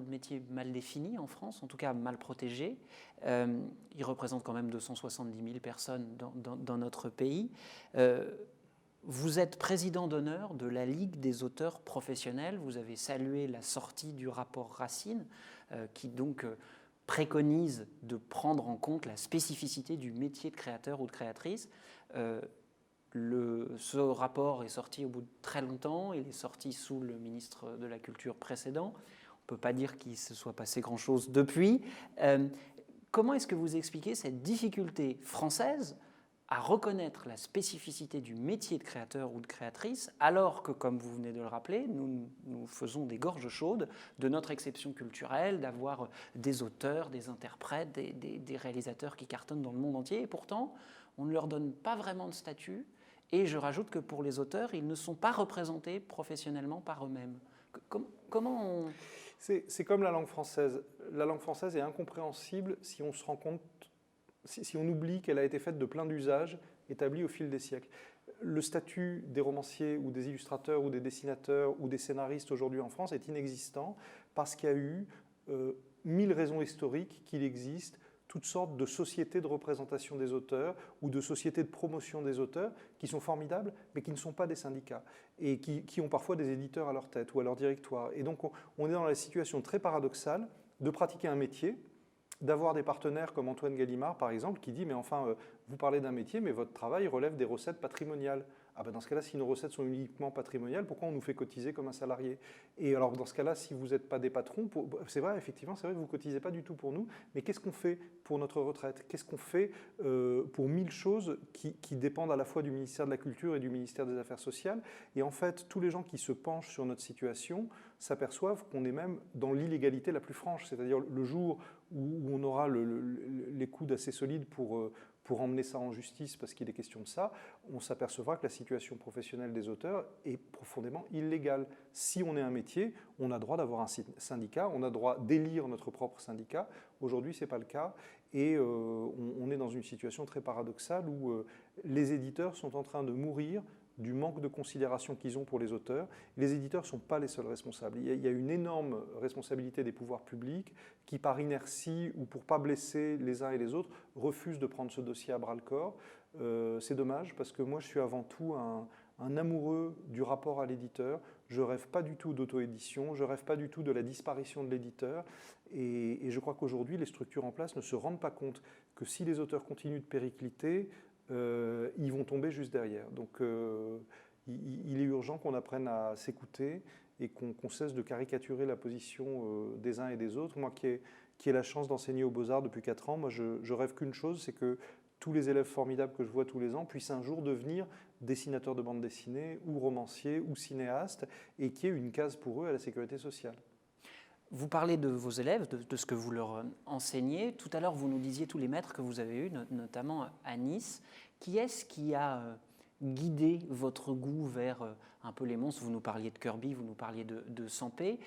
Speaker 1: métier mal défini en France, en tout cas mal protégé. Il représente quand même 270 000 personnes dans notre pays. Vous êtes président d'honneur de la Ligue des auteurs professionnels. Vous avez salué la sortie du rapport Racine, qui donc préconise de prendre en compte la spécificité du métier de créateur ou de créatrice. Ce rapport est sorti au bout de très longtemps. Il est sorti sous le ministre de la Culture précédent. On ne peut pas dire qu'il se soit passé grand-chose depuis. Comment est-ce que vous expliquez cette difficulté française à reconnaître la spécificité du métier de créateur ou de créatrice, alors que, comme vous venez de le rappeler, nous faisons des gorges chaudes de notre exception culturelle, d'avoir des auteurs, des interprètes, des réalisateurs qui cartonnent dans le monde entier, et pourtant, on ne leur donne pas vraiment de statut, et je rajoute que pour les auteurs, ils ne sont pas représentés professionnellement par eux-mêmes. Comment on...
Speaker 2: C'est comme la langue française. La langue française est incompréhensible si on se rend compte, si on oublie qu'elle a été faite de plein d'usages établis au fil des siècles. Le statut des romanciers ou des illustrateurs ou des dessinateurs ou des scénaristes aujourd'hui en France est inexistant parce qu'il y a eu 1000 raisons historiques qu'il existe toutes sortes de sociétés de représentation des auteurs ou de sociétés de promotion des auteurs qui sont formidables, mais qui ne sont pas des syndicats et qui ont parfois des éditeurs à leur tête ou à leur directoire. Et donc on est dans la situation très paradoxale de pratiquer un métier, d'avoir des partenaires comme Antoine Gallimard, par exemple, qui dit « mais enfin, vous parlez d'un métier, mais votre travail relève des recettes patrimoniales ». Ah ben dans ce cas-là, si nos recettes sont uniquement patrimoniales, pourquoi on nous fait cotiser comme un salarié? Et alors dans ce cas-là, si vous n'êtes pas des patrons, c'est vrai, effectivement, c'est vrai que vous ne cotisez pas du tout pour nous, mais qu'est-ce qu'on fait pour notre retraite? Qu'est-ce qu'on fait pour 1000 choses qui dépendent à la fois du ministère de la Culture et du ministère des Affaires sociales? Et en fait, tous les gens qui se penchent sur notre situation s'aperçoivent qu'on est même dans l'illégalité la plus franche. C'est-à-dire le jour où on aura les coudes assez solides pour emmener ça en justice parce qu'il est question de ça, on s'apercevra que la situation professionnelle des auteurs est profondément illégale. Si on est un métier, on a droit d'avoir un syndicat, on a droit d'élire notre propre syndicat. Aujourd'hui, ce n'est pas le cas et on est dans une situation très paradoxale où les éditeurs sont en train de mourir du manque de considération qu'ils ont pour les auteurs. Les éditeurs ne sont pas les seuls responsables. Il y a une énorme responsabilité des pouvoirs publics qui, par inertie ou pour ne pas blesser les uns et les autres, refusent de prendre ce dossier à bras-le-corps. C'est dommage parce que moi, je suis avant tout un amoureux du rapport à l'éditeur. Je ne rêve pas du tout d'auto-édition, je ne rêve pas du tout de la disparition de l'éditeur. Et je crois qu'aujourd'hui, les structures en place ne se rendent pas compte que si les auteurs continuent de péricliter, ils vont tomber juste derrière. Donc il est urgent qu'on apprenne à s'écouter et qu'on cesse de caricaturer la position des uns et des autres. Moi qui ai la chance d'enseigner aux Beaux-Arts depuis 4 ans, moi je rêve qu'une chose, c'est que tous les élèves formidables que je vois tous les ans puissent un jour devenir dessinateurs de bande dessinée ou romanciers ou cinéastes et qu'il y ait une case pour eux à la sécurité sociale.
Speaker 1: Vous parlez de vos élèves, de ce que vous leur enseignez. Tout à l'heure, vous nous disiez tous les maîtres que vous avez eus, notamment à Nice. Qui est-ce qui a guidé votre goût vers un peu les monstres? Vous nous parliez de Kirby, vous nous parliez de Sampé.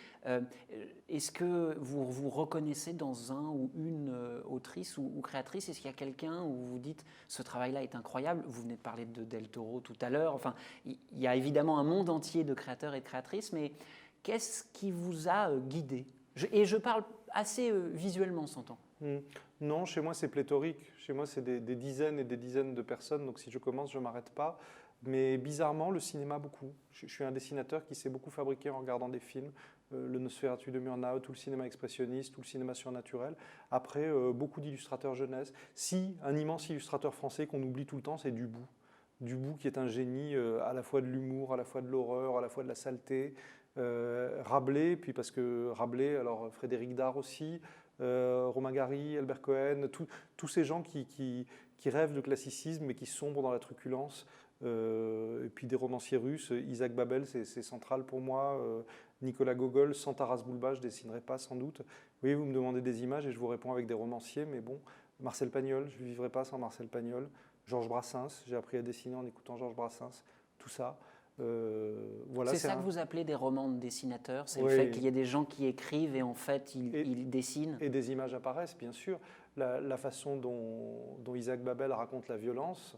Speaker 1: Est-ce que vous vous reconnaissez dans un ou une autrice ou créatrice? Est-ce qu'il y a quelqu'un où vous dites « ce travail-là est incroyable » Vous venez de parler de Del Toro tout à l'heure. Enfin, il y a évidemment un monde entier de créateurs et de créatrices, mais qu'est-ce qui vous a guidé? Et je parle assez visuellement, s'entend.
Speaker 2: Non, chez moi c'est pléthorique. Chez moi c'est des dizaines et des dizaines de personnes. Donc si je commence, je ne m'arrête pas. Mais bizarrement, le cinéma beaucoup. Je suis un dessinateur qui s'est beaucoup fabriqué en regardant des films. Le Nosferatu de Murnau, tout le cinéma expressionniste, tout le cinéma surnaturel. Après, beaucoup d'illustrateurs jeunesse. Si, un immense illustrateur français qu'on oublie tout le temps, c'est Dubout. Dubout qui est un génie à la fois de l'humour, à la fois de l'horreur, à la fois de la saleté. Rabelais, puis parce que Rabelais, alors Frédéric Dard aussi, Romain Gary, Albert Cohen, tous ces gens qui rêvent de classicisme mais qui sombrent dans la truculence. Et puis des romanciers russes, Isaac Babel, c'est central pour moi. Nicolas Gogol, sans Taras Bulba, je ne dessinerai pas sans doute. Oui, vous me demandez des images et je vous réponds avec des romanciers, mais bon, Marcel Pagnol, je ne vivrai pas sans Marcel Pagnol. Georges Brassens, j'ai appris à dessiner en écoutant Georges Brassens, tout ça.
Speaker 1: Voilà, c'est ça que vous appelez des romans de dessinateurs? C'est le fait qu'il y ait des gens qui écrivent et en fait ils dessinent?
Speaker 2: Et des images apparaissent, bien sûr. La façon dont Isaac Babel raconte la violence,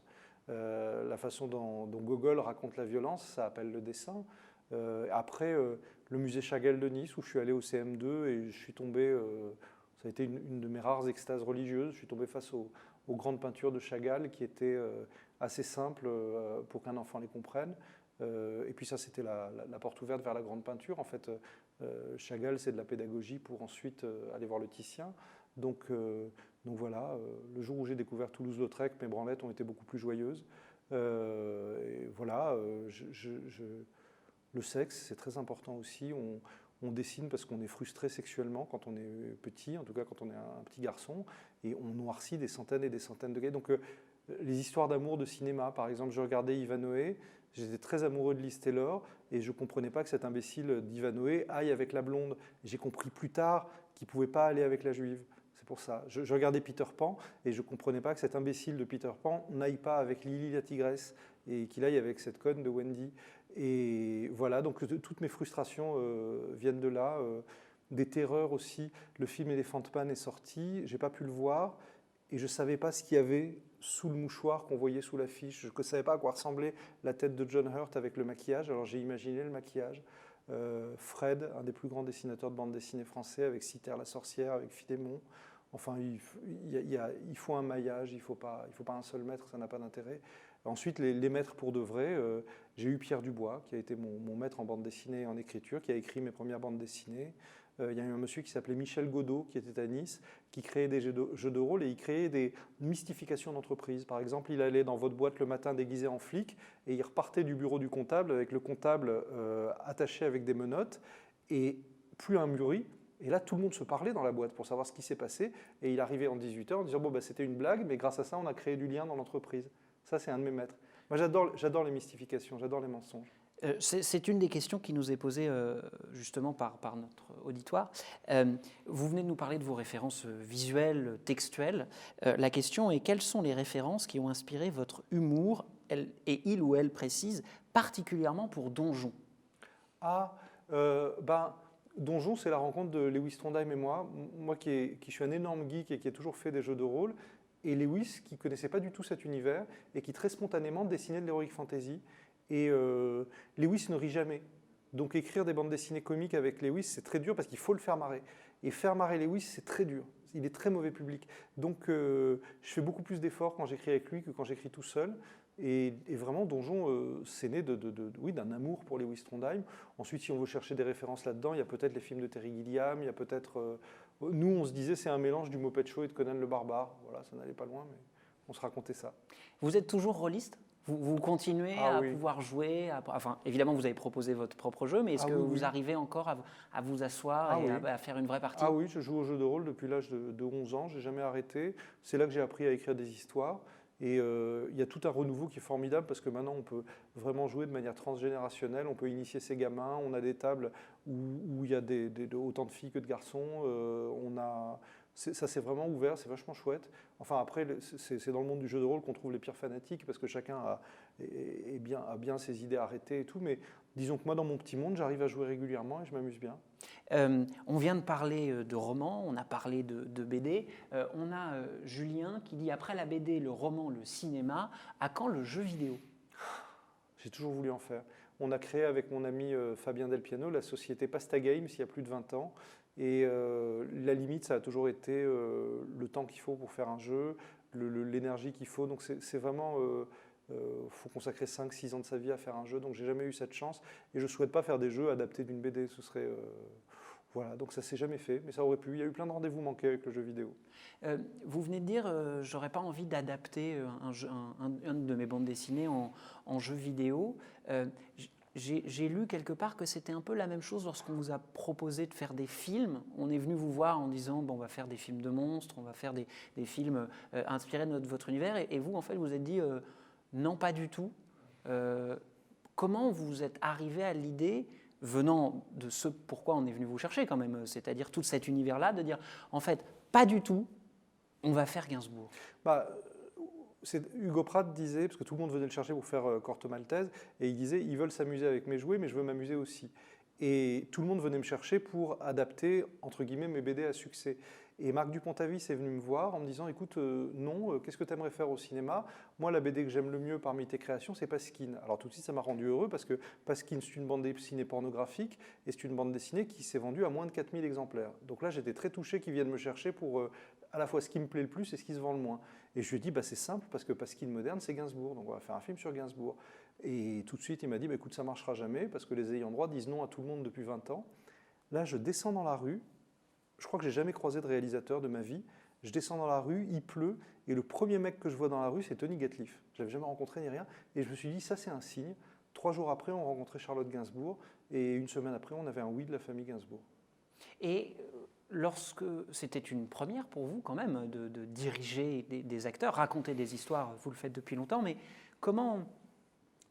Speaker 2: la façon dont Gogol raconte la violence, ça appelle le dessin. Après, le musée Chagall de Nice, où je suis allé au CM2 et je suis tombé, ça a été une de mes rares extases religieuses, je suis tombé face aux grandes peintures de Chagall qui étaient assez simples pour qu'un enfant les comprenne. Et puis ça, c'était la porte ouverte vers la grande peinture. En fait, Chagall, c'est de la pédagogie pour ensuite aller voir le Titien. Donc voilà, le jour où j'ai découvert Toulouse-Lautrec, mes branlettes ont été beaucoup plus joyeuses. Et voilà, le sexe, c'est très important aussi. On dessine parce qu'on est frustré sexuellement quand on est petit, en tout cas quand on est un petit garçon, et on noircit des centaines et des centaines de gays. Donc les histoires d'amour de cinéma, par exemple, je regardais Ivanhoé, j'étais très amoureux de Liz Taylor et je ne comprenais pas que cet imbécile d'Ivanhoé aille avec la blonde. J'ai compris plus tard qu'il ne pouvait pas aller avec la juive. C'est pour ça. Je regardais Peter Pan et je ne comprenais pas que cet imbécile de Peter Pan n'aille pas avec Lily la tigresse et qu'il aille avec cette conne de Wendy. Et voilà, donc toutes mes frustrations viennent de là. Des terreurs aussi. Le film Elephant Man est sorti, je n'ai pas pu le voir et je ne savais pas ce qu'il y avait sous le mouchoir qu'on voyait sous l'affiche. Je ne savais pas à quoi ressemblait la tête de John Hurt avec le maquillage, alors j'ai imaginé le maquillage. Fred, un des plus grands dessinateurs de bande dessinée français, avec Cythère la sorcière, avec Philémon. Enfin, il faut un maillage, il ne faut pas un seul maître, ça n'a pas d'intérêt. Ensuite, les maîtres pour de vrai, j'ai eu Pierre Dubois, qui a été mon maître en bande dessinée et en écriture, qui a écrit mes premières bandes dessinées. Il y a eu un monsieur qui s'appelait Michel Godot, qui était à Nice, qui créait des jeux de rôle et il créait des mystifications d'entreprise. Par exemple, il allait dans votre boîte le matin déguisé en flic et il repartait du bureau du comptable avec le comptable attaché avec des menottes et plus un mûri. Et là, tout le monde se parlait dans la boîte pour savoir ce qui s'est passé. Et il arrivait en 18h en disant bon, c'était une blague, mais grâce à ça, on a créé du lien dans l'entreprise. Ça, c'est un de mes maîtres. Moi, j'adore les mystifications, j'adore les mensonges.
Speaker 1: C'est une des questions qui nous est posée justement par notre auditoire. Vous venez de nous parler de vos références visuelles, textuelles. La question est, quelles sont les références qui ont inspiré votre humour, et il ou elle précise, particulièrement pour Donjon?
Speaker 2: Ah, Donjon, c'est la rencontre de Lewis Trondheim et moi. Moi qui suis un énorme geek et qui ai toujours fait des jeux de rôle, et Lewis qui ne connaissait pas du tout cet univers et qui très spontanément dessinait de l'heroic fantasy. Et Lewis ne rit jamais. Donc écrire des bandes dessinées comiques avec Lewis, c'est très dur parce qu'il faut le faire marrer. Et faire marrer Lewis, c'est très dur. Il est très mauvais public. Donc je fais beaucoup plus d'efforts quand j'écris avec lui que quand j'écris tout seul. Et vraiment, Donjon, c'est né oui, d'un amour pour Lewis Trondheim. Ensuite, si on veut chercher des références là-dedans, il y a peut-être les films de Terry Gilliam, il y a peut-être... nous, on se disait c'est un mélange du Muppet Show et de Conan le Barbare. Voilà, ça n'allait pas loin, mais on se racontait ça.
Speaker 1: Vous êtes toujours rôliste? Vous continuez à pouvoir jouer enfin, évidemment, vous avez proposé votre propre jeu, mais est-ce que vous arrivez encore à vous asseoir et à faire une vraie partie?
Speaker 2: Ah oui, je joue au jeu de rôle depuis l'âge de 11 ans, je n'ai jamais arrêté. C'est là que j'ai appris à écrire des histoires. Et il y a tout un renouveau qui est formidable parce que maintenant on peut vraiment jouer de manière transgénérationnelle, on peut initier ses gamins, on a des tables où il y a autant de filles que de garçons, ça c'est vraiment ouvert, c'est vachement chouette. Enfin après, c'est dans le monde du jeu de rôle qu'on trouve les pires fanatiques parce que chacun a bien ses idées arrêtées et tout, mais disons que moi dans mon petit monde, j'arrive à jouer régulièrement et je m'amuse bien.
Speaker 1: On vient de parler de romans, on a parlé de BD. On a Julien qui dit, après la BD, le roman, le cinéma, à quand le jeu vidéo?
Speaker 2: J'ai toujours voulu en faire. On a créé avec mon ami Fabien Del Piano la société Pasta Games il y a plus de 20 ans. Et la limite, ça a toujours été le temps qu'il faut pour faire un jeu, l'énergie qu'il faut. Donc c'est vraiment... faut consacrer 5-6 ans de sa vie à faire un jeu, donc j'ai jamais eu cette chance. Et je ne souhaite pas faire des jeux adaptés d'une BD, ce serait... voilà, donc ça s'est jamais fait, mais ça aurait pu. Il y a eu plein de rendez-vous manqués avec le jeu vidéo.
Speaker 1: Vous venez de dire, j'aurais pas envie d'adapter un de mes bandes dessinées en jeu vidéo. J'ai lu quelque part que c'était un peu la même chose lorsqu'on vous a proposé de faire des films. On est venu vous voir en disant, bon, on va faire des films de monstres, on va faire des films inspirés de votre univers. Et vous, en fait, vous êtes dit, non, pas du tout. Comment vous êtes arrivé à l'idée, venant de ce pourquoi on est venu vous chercher quand même, c'est-à-dire tout cet univers-là, de dire, en fait, pas du tout, on va faire Gainsbourg?
Speaker 2: Hugo Pratt disait, parce que tout le monde venait le chercher pour faire Corto Maltese, et il disait, ils veulent s'amuser avec mes jouets, mais je veux m'amuser aussi. Et tout le monde venait me chercher pour adapter, entre guillemets, mes BD à succès. Et Marc Dupont-Avis est venu me voir en me disant, écoute, non, qu'est-ce que tu aimerais faire au cinéma? Moi, la BD que j'aime le mieux parmi tes créations, c'est Paskin. Alors tout de suite, ça m'a rendu heureux parce que Paskin, c'est une bande dessinée pornographique et c'est une bande dessinée qui s'est vendue à moins de 4000 exemplaires. Donc là, j'étais très touché qu'ils viennent me chercher pour à la fois ce qui me plaît le plus et ce qui se vend le moins. Et je lui ai dit, c'est simple parce que Paskin moderne, c'est Gainsbourg. Donc on va faire un film sur Gainsbourg. Et tout de suite, il m'a dit, écoute, ça ne marchera jamais parce que les ayants droit disent non à tout le monde depuis 20 ans. Là, je descends dans la rue. Je crois que j'ai jamais croisé de réalisateur de ma vie. Je descends dans la rue, il pleut, et le premier mec que je vois dans la rue, c'est Tony Gatliff. Je l'avais jamais rencontré ni rien, et je me suis dit, ça c'est un signe. 3 jours après, on rencontrait Charlotte Gainsbourg, et une semaine après, on avait un oui de la famille Gainsbourg.
Speaker 1: Et lorsque c'était une première pour vous quand même de diriger des acteurs, raconter des histoires, vous le faites depuis longtemps, mais comment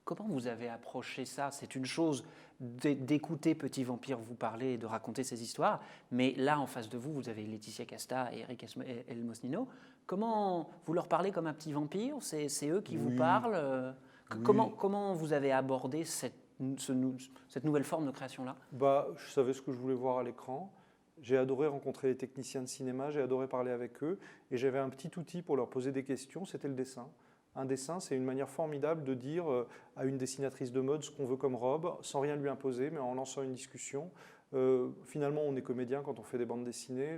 Speaker 1: vous avez approché ça? C'est une chose d'écouter Petit Vampire vous parler et de raconter ces histoires, mais là, en face de vous, vous avez Laetitia Casta et Eric Elmosnino. Comment vous leur parlez comme un petit vampire? C'est eux qui vous parlent? Comment vous avez abordé cette nouvelle forme de création-là?
Speaker 2: Je savais ce que je voulais voir à l'écran. J'ai adoré rencontrer les techniciens de cinéma, j'ai adoré parler avec eux, et j'avais un petit outil pour leur poser des questions, c'était le dessin. Un dessin, c'est une manière formidable de dire à une dessinatrice de mode ce qu'on veut comme robe, sans rien lui imposer, mais en lançant une discussion. Finalement, on est comédien quand on fait des bandes dessinées.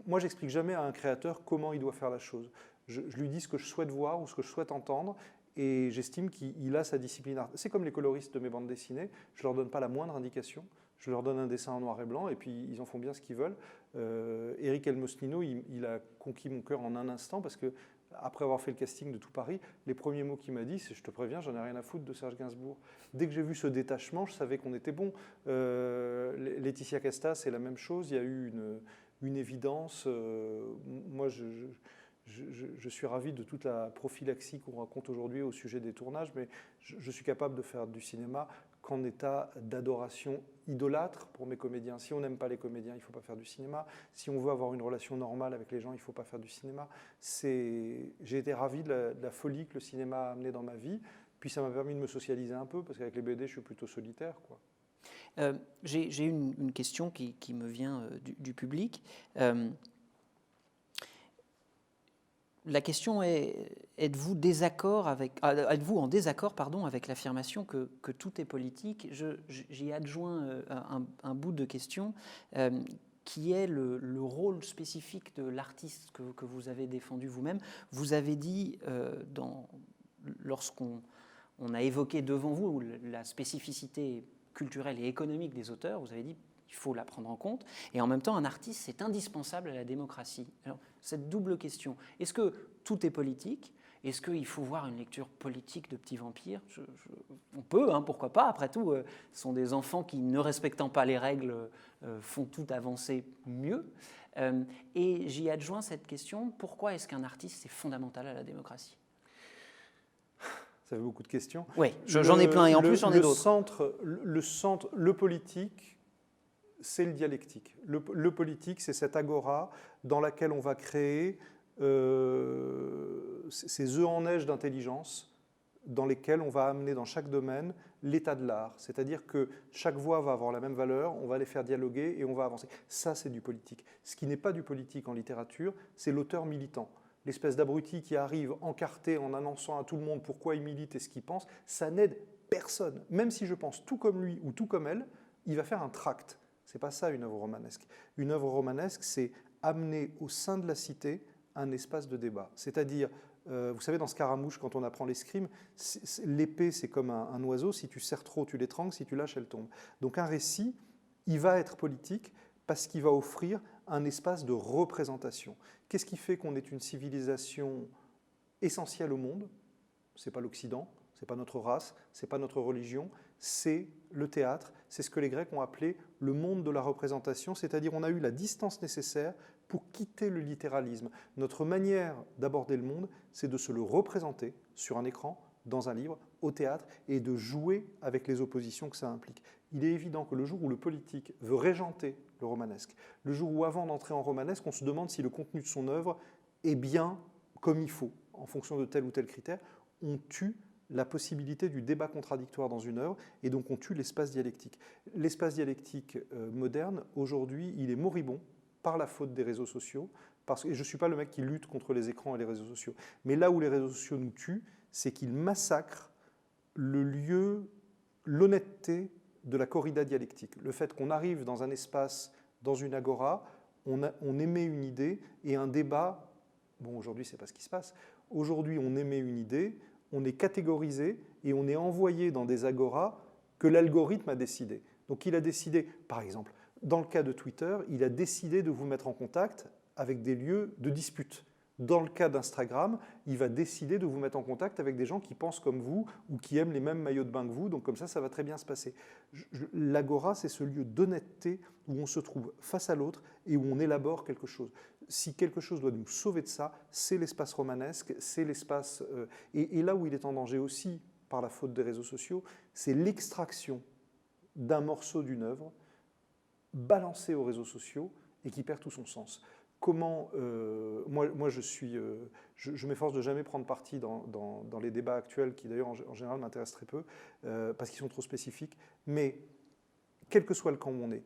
Speaker 2: Moi, j'explique jamais à un créateur comment il doit faire la chose. Je lui dis ce que je souhaite voir ou ce que je souhaite entendre, et j'estime qu'il a sa discipline. C'est comme les coloristes de mes bandes dessinées, je leur donne pas la moindre indication. Je leur donne un dessin en noir et blanc et puis ils en font bien ce qu'ils veulent. Eric Elmosnino, il a conquis mon cœur en un instant parce que après avoir fait le casting de Tout Paris, les premiers mots qu'il m'a dit, c'est « je te préviens, j'en ai rien à foutre de Serge Gainsbourg ». Dès que j'ai vu ce détachement, je savais qu'on était bon. Laetitia Casta, c'est la même chose, il y a eu une évidence. Moi, je suis ravi de toute la prophylaxie qu'on raconte aujourd'hui au sujet des tournages, mais je suis capable de faire du cinéma qu'en état d'adoration idolâtre pour mes comédiens. Si on n'aime pas les comédiens, il ne faut pas faire du cinéma. Si on veut avoir une relation normale avec les gens, il ne faut pas faire du cinéma. J'ai été ravi de la folie que le cinéma a amené dans ma vie. Puis ça m'a permis de me socialiser un peu, parce qu'avec les BD, je suis plutôt solitaire, quoi.
Speaker 1: J'ai une question qui me vient du public. La question est, êtes-vous en désaccord avec l'affirmation que tout est politique? J'y ai adjoint un bout de question qui est le rôle spécifique de l'artiste que vous avez défendu vous-même. Vous avez dit, lorsqu'on a évoqué devant vous la spécificité culturelle et économique des auteurs, vous avez dit il faut la prendre en compte, et en même temps, un artiste, c'est indispensable à la démocratie. Alors, cette double question, est-ce que tout est politique? Est-ce qu'il faut voir une lecture politique de Petit Vampire? On peut, pourquoi pas, après tout, ce sont des enfants qui, ne respectant pas les règles, font tout avancer mieux. Et j'y adjoins cette question, pourquoi est-ce qu'un artiste, c'est fondamental à la démocratie?
Speaker 2: Ça fait beaucoup de questions.
Speaker 1: Oui, j'en ai plein, et en plus, j'en ai d'autres.
Speaker 2: Le politique, c'est le dialectique. Le politique, c'est cette agora dans laquelle on va créer ces œufs en neige d'intelligence dans lesquels on va amener dans chaque domaine l'état de l'art. C'est-à-dire que chaque voix va avoir la même valeur, on va les faire dialoguer et on va avancer. Ça, c'est du politique. Ce qui n'est pas du politique en littérature, c'est l'auteur militant. L'espèce d'abruti qui arrive encarté en annonçant à tout le monde pourquoi il milite et ce qu'il pense, ça n'aide personne. Même si je pense tout comme lui ou tout comme elle, il va faire un tract. Ce n'est pas ça une œuvre romanesque. Une œuvre romanesque, c'est amener au sein de la cité un espace de débat. C'est-à-dire, vous savez, dans Scaramouche, quand on apprend l'escrime, l'épée, c'est comme un oiseau. Si tu serres trop, tu l'étrangles. Si tu lâches, elle tombe. Donc un récit, il va être politique parce qu'il va offrir un espace de représentation. Qu'est-ce qui fait qu'on est une civilisation essentielle au monde? Ce n'est pas l'Occident, ce n'est pas notre race, ce n'est pas notre religion, c'est le théâtre, c'est ce que les Grecs ont appelé le monde de la représentation, c'est-à-dire on a eu la distance nécessaire pour quitter le littéralisme. Notre manière d'aborder le monde, c'est de se le représenter sur un écran, dans un livre, au théâtre, et de jouer avec les oppositions que ça implique. Il est évident que le jour où le politique veut régenter le romanesque, le jour où avant d'entrer en romanesque, on se demande si le contenu de son œuvre est bien comme il faut, en fonction de tel ou tel critère, on tue la possibilité du débat contradictoire dans une œuvre, et donc on tue l'espace dialectique. L'espace dialectique moderne, aujourd'hui, il est moribond par la faute des réseaux sociaux, et je ne suis pas le mec qui lutte contre les écrans et les réseaux sociaux, mais là où les réseaux sociaux nous tuent, c'est qu'ils massacrent le lieu, l'honnêteté de la corrida dialectique. Le fait qu'on arrive dans un espace, dans une agora, on émet une idée, et un débat, bon aujourd'hui c'est pas ce qui se passe, aujourd'hui on émet une idée, on est catégorisé et on est envoyé dans des agoras que l'algorithme a décidé. Donc il a décidé, par exemple, dans le cas de Twitter, il a décidé de vous mettre en contact avec des lieux de dispute. Dans le cas d'Instagram, il va décider de vous mettre en contact avec des gens qui pensent comme vous ou qui aiment les mêmes maillots de bain que vous, donc comme ça va très bien se passer. L'agora, c'est ce lieu d'honnêteté où on se trouve face à l'autre et où on élabore quelque chose. Si quelque chose doit nous sauver de ça, c'est l'espace romanesque, c'est l'espace... et là où il est en danger aussi, par la faute des réseaux sociaux, c'est l'extraction d'un morceau d'une œuvre balancé aux réseaux sociaux et qui perd tout son sens. Comment, moi je m'efforce de jamais prendre parti dans les débats actuels qui d'ailleurs en général m'intéressent très peu parce qu'ils sont trop spécifiques, mais quel que soit le camp où on est,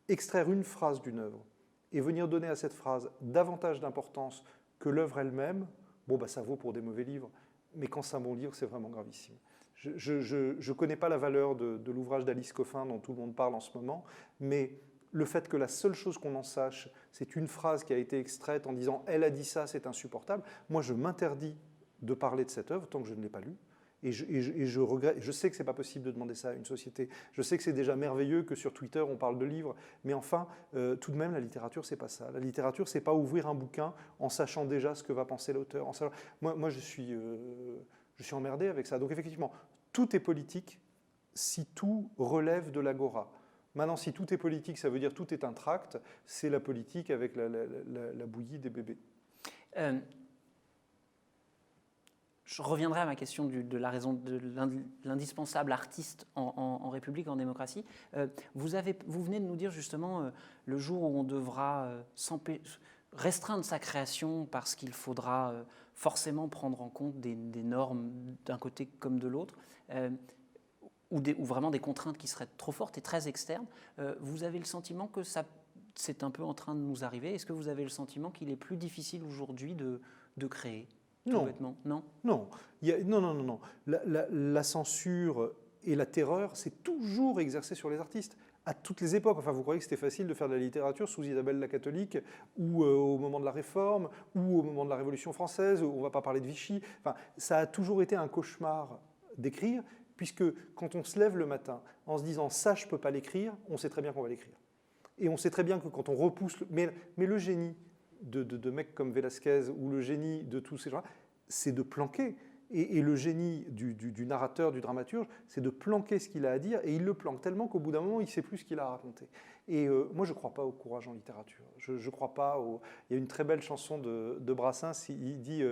Speaker 2: extraire une phrase d'une œuvre et venir donner à cette phrase davantage d'importance que l'œuvre elle-même, bon bah ça vaut pour des mauvais livres, mais quand c'est un bon livre, c'est vraiment gravissime. Je ne connais pas la valeur de l'ouvrage d'Alice Coffin dont tout le monde parle en ce moment, mais le fait que la seule chose qu'on en sache, c'est une phrase qui a été extraite en disant « elle a dit ça, c'est insupportable », moi je m'interdis de parler de cette œuvre tant que je ne l'ai pas lue. Et je regrette, je sais que ce n'est pas possible de demander ça à une société. Je sais que c'est déjà merveilleux que sur Twitter on parle de livres, mais enfin, tout de même, la littérature, c'est pas ça. La littérature, c'est pas ouvrir un bouquin en sachant déjà ce que va penser l'auteur. Moi je suis emmerdé avec ça. Donc effectivement, tout est politique si tout relève de l'agora. Maintenant, si tout est politique, ça veut dire tout est un tract, c'est la politique avec la bouillie des bébés.
Speaker 1: Je reviendrai à ma question de la raison de l'indispensable artiste en République, en démocratie. Vous venez de nous dire justement le jour où on devra restreindre sa création parce qu'il faudra forcément prendre en compte des normes d'un côté comme de l'autre, ou vraiment des contraintes qui seraient trop fortes et très externes. Vous avez le sentiment que c'est un peu en train de nous arriver? Est-ce que vous avez le sentiment qu'il est plus difficile aujourd'hui de créer?
Speaker 2: Non.
Speaker 1: Bêtement. Non.
Speaker 2: Non. Non. La censure et la terreur, c'est toujours exercé sur les artistes, à toutes les époques. Enfin, vous croyez que c'était facile de faire de la littérature sous Isabelle la catholique, ou au moment de la Réforme, ou au moment de la Révolution française, où on ne va pas parler de Vichy. Enfin, ça a toujours été un cauchemar d'écrire, puisque quand on se lève le matin en se disant « ça, je ne peux pas l'écrire », on sait très bien qu'on va l'écrire. Et on sait très bien que quand on repousse... Mais le génie de mecs comme Velázquez ou le génie de tous ces gens-là, c'est de planquer. Et le génie du narrateur, du dramaturge, c'est de planquer ce qu'il a à dire, et il le planque tellement qu'au bout d'un moment, il ne sait plus ce qu'il a à raconter. Et moi, je ne crois pas au courage en littérature. Je crois pas au... Il y a une très belle chanson de Brassens, il dit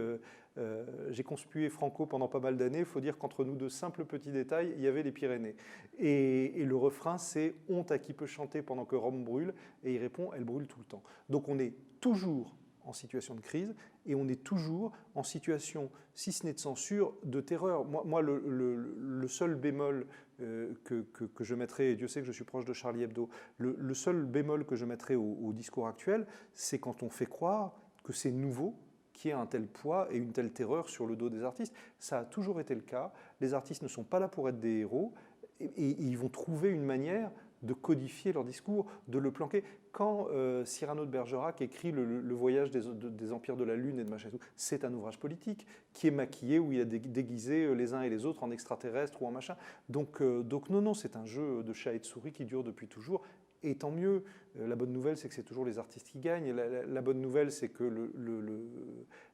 Speaker 2: j'ai conspué Franco pendant pas mal d'années, il faut dire qu'entre nous de simples petits détails, il y avait les Pyrénées. Et le refrain, c'est « honte à qui peut chanter pendant que Rome brûle », et il répond « elle brûle tout le temps ». Donc on est toujours en situation de crise, et on est toujours en situation, si ce n'est de censure, de terreur. Moi le seul bémol que je mettrais, et Dieu sait que je suis proche de Charlie Hebdo, le seul bémol que je mettrais au discours actuel, c'est quand on fait croire que c'est nouveau, qu'il y ait un tel poids et une telle terreur sur le dos des artistes. Ça a toujours été le cas. Les artistes ne sont pas là pour être des héros, et ils vont trouver une manière de codifier leur discours, de le planquer. Quand Cyrano de Bergerac écrit le voyage des empires de la Lune et de machin, c'est un ouvrage politique qui est maquillé, où il a déguisé les uns et les autres en extraterrestres ou en machin. Donc non, c'est un jeu de chat et de souris qui dure depuis toujours. Et tant mieux. La bonne nouvelle, c'est que c'est toujours les artistes qui gagnent. La bonne nouvelle, c'est que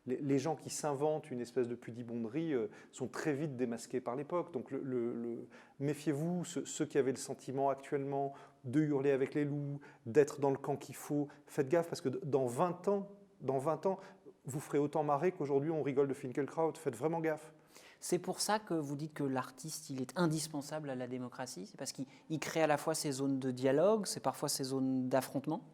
Speaker 2: les gens qui s'inventent une espèce de pudibonderie sont très vite démasqués par l'époque. Donc méfiez-vous, ceux qui avaient le sentiment actuellement de hurler avec les loups, d'être dans le camp qu'il faut, faites gaffe, parce que dans 20 ans, vous ferez autant marrer qu'aujourd'hui on rigole de Finkielkraut. Faites vraiment gaffe.
Speaker 1: C'est pour ça que vous dites que l'artiste, il est indispensable à la démocratie? C'est parce qu'il crée à la fois ces zones de dialogue, c'est parfois ces zones d'affrontement?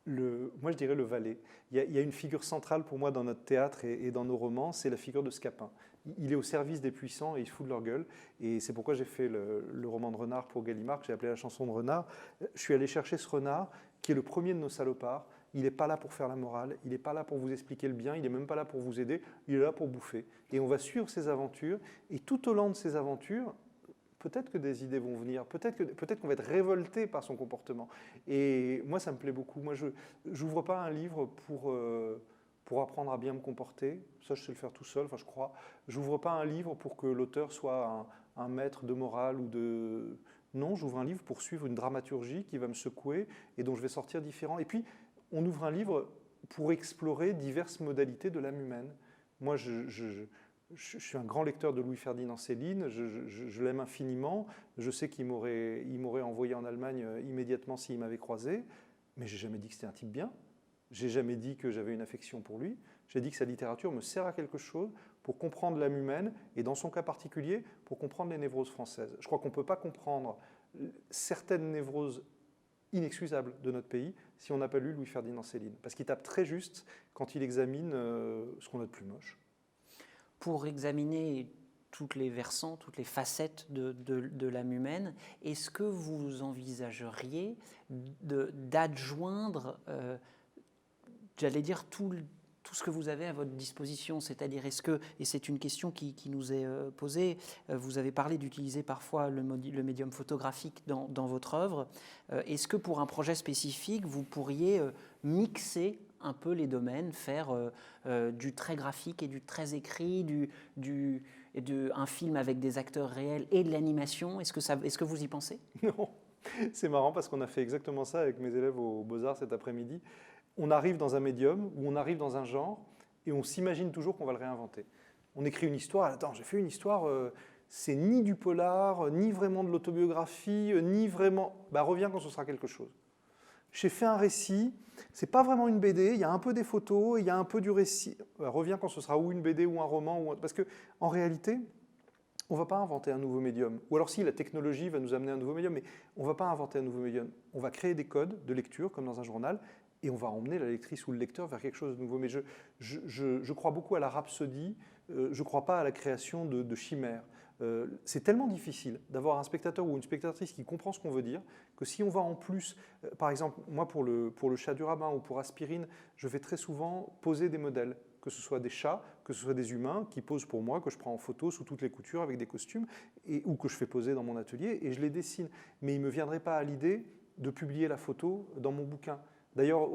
Speaker 2: Moi, je dirais le valet. Il y a une figure centrale pour moi dans notre théâtre et dans nos romans, c'est la figure de Scapin. Il est au service des puissants et il se fout de leur gueule. Et c'est pourquoi j'ai fait le roman de Renard pour Gallimard, que j'ai appelé La chanson de Renard. Je suis allé chercher ce renard, qui est le premier de nos salopards. Il n'est pas là pour faire la morale, il n'est pas là pour vous expliquer le bien, il n'est même pas là pour vous aider, il est là pour bouffer. Et on va suivre ses aventures, et tout au long de ces aventures, peut-être que des idées vont venir, peut-être qu'on va être révolté par son comportement. Et moi, ça me plaît beaucoup. Moi, je n'ouvre pas un livre pour apprendre à bien me comporter. Ça, je sais le faire tout seul, enfin, je crois. Je n'ouvre pas un livre pour que l'auteur soit un maître de morale ou de... Non, j'ouvre un livre pour suivre une dramaturgie qui va me secouer et dont je vais sortir différent. Et puis, on ouvre un livre pour explorer diverses modalités de l'âme humaine. Moi, je suis un grand lecteur de Louis-Ferdinand Céline, je l'aime infiniment, je sais qu'il m'aurait envoyé en Allemagne immédiatement s'il m'avait croisé, mais je n'ai jamais dit que c'était un type bien, je n'ai jamais dit que j'avais une affection pour lui, j'ai dit que sa littérature me sert à quelque chose pour comprendre l'âme humaine, et dans son cas particulier, pour comprendre les névroses françaises. Je crois qu'on ne peut pas comprendre certaines névroses inexcusable de notre pays si on n'a pas lu Louis-Ferdinand Céline, parce qu'il tape très juste quand il examine ce qu'on a de plus moche.
Speaker 1: Pour examiner toutes les versants, toutes les facettes de l'âme humaine, est-ce que vous envisageriez d'adjoindre, j'allais dire, tout ce que vous avez à votre disposition? C'est-à-dire, est-ce que, et c'est une question qui nous est posée, vous avez parlé d'utiliser parfois le médium photographique dans votre œuvre. Est-ce que pour un projet spécifique, vous pourriez mixer un peu les domaines, faire du très graphique et du très écrit, un film avec des acteurs réels et de l'animation? Est-ce que vous y pensez?
Speaker 2: Non, c'est marrant parce qu'on a fait exactement ça avec mes élèves aux Beaux-Arts cet après-midi. On arrive dans un médium ou on arrive dans un genre et on s'imagine toujours qu'on va le réinventer. On écrit une histoire, attends, j'ai fait une histoire, c'est ni du polar, ni vraiment de l'autobiographie, ni vraiment... Bah reviens quand ce sera quelque chose. j'ai fait un récit, c'est pas vraiment une BD, il y a un peu des photos, il y a un peu du récit. Reviens quand ce sera ou une BD ou un roman, parce que en réalité, on ne va pas inventer un nouveau médium. Ou alors si, la technologie va nous amener un nouveau médium, mais on ne va pas inventer un nouveau médium. On va créer des codes de lecture, comme dans un journal, et on va emmener la lectrice ou le lecteur vers quelque chose de nouveau. Mais je crois beaucoup à la rhapsodie, je ne crois pas à la création de chimères. C'est tellement difficile d'avoir un spectateur ou une spectatrice qui comprend ce qu'on veut dire, que si on va en plus, par exemple, moi pour le chat du rabbin ou pour Aspirine, je vais très souvent poser des modèles, que ce soit des chats, que ce soit des humains qui posent pour moi, que je prends en photo sous toutes les coutures avec des costumes, ou que je fais poser dans mon atelier, et je les dessine. Mais il ne me viendrait pas à l'idée de publier la photo dans mon bouquin. D'ailleurs,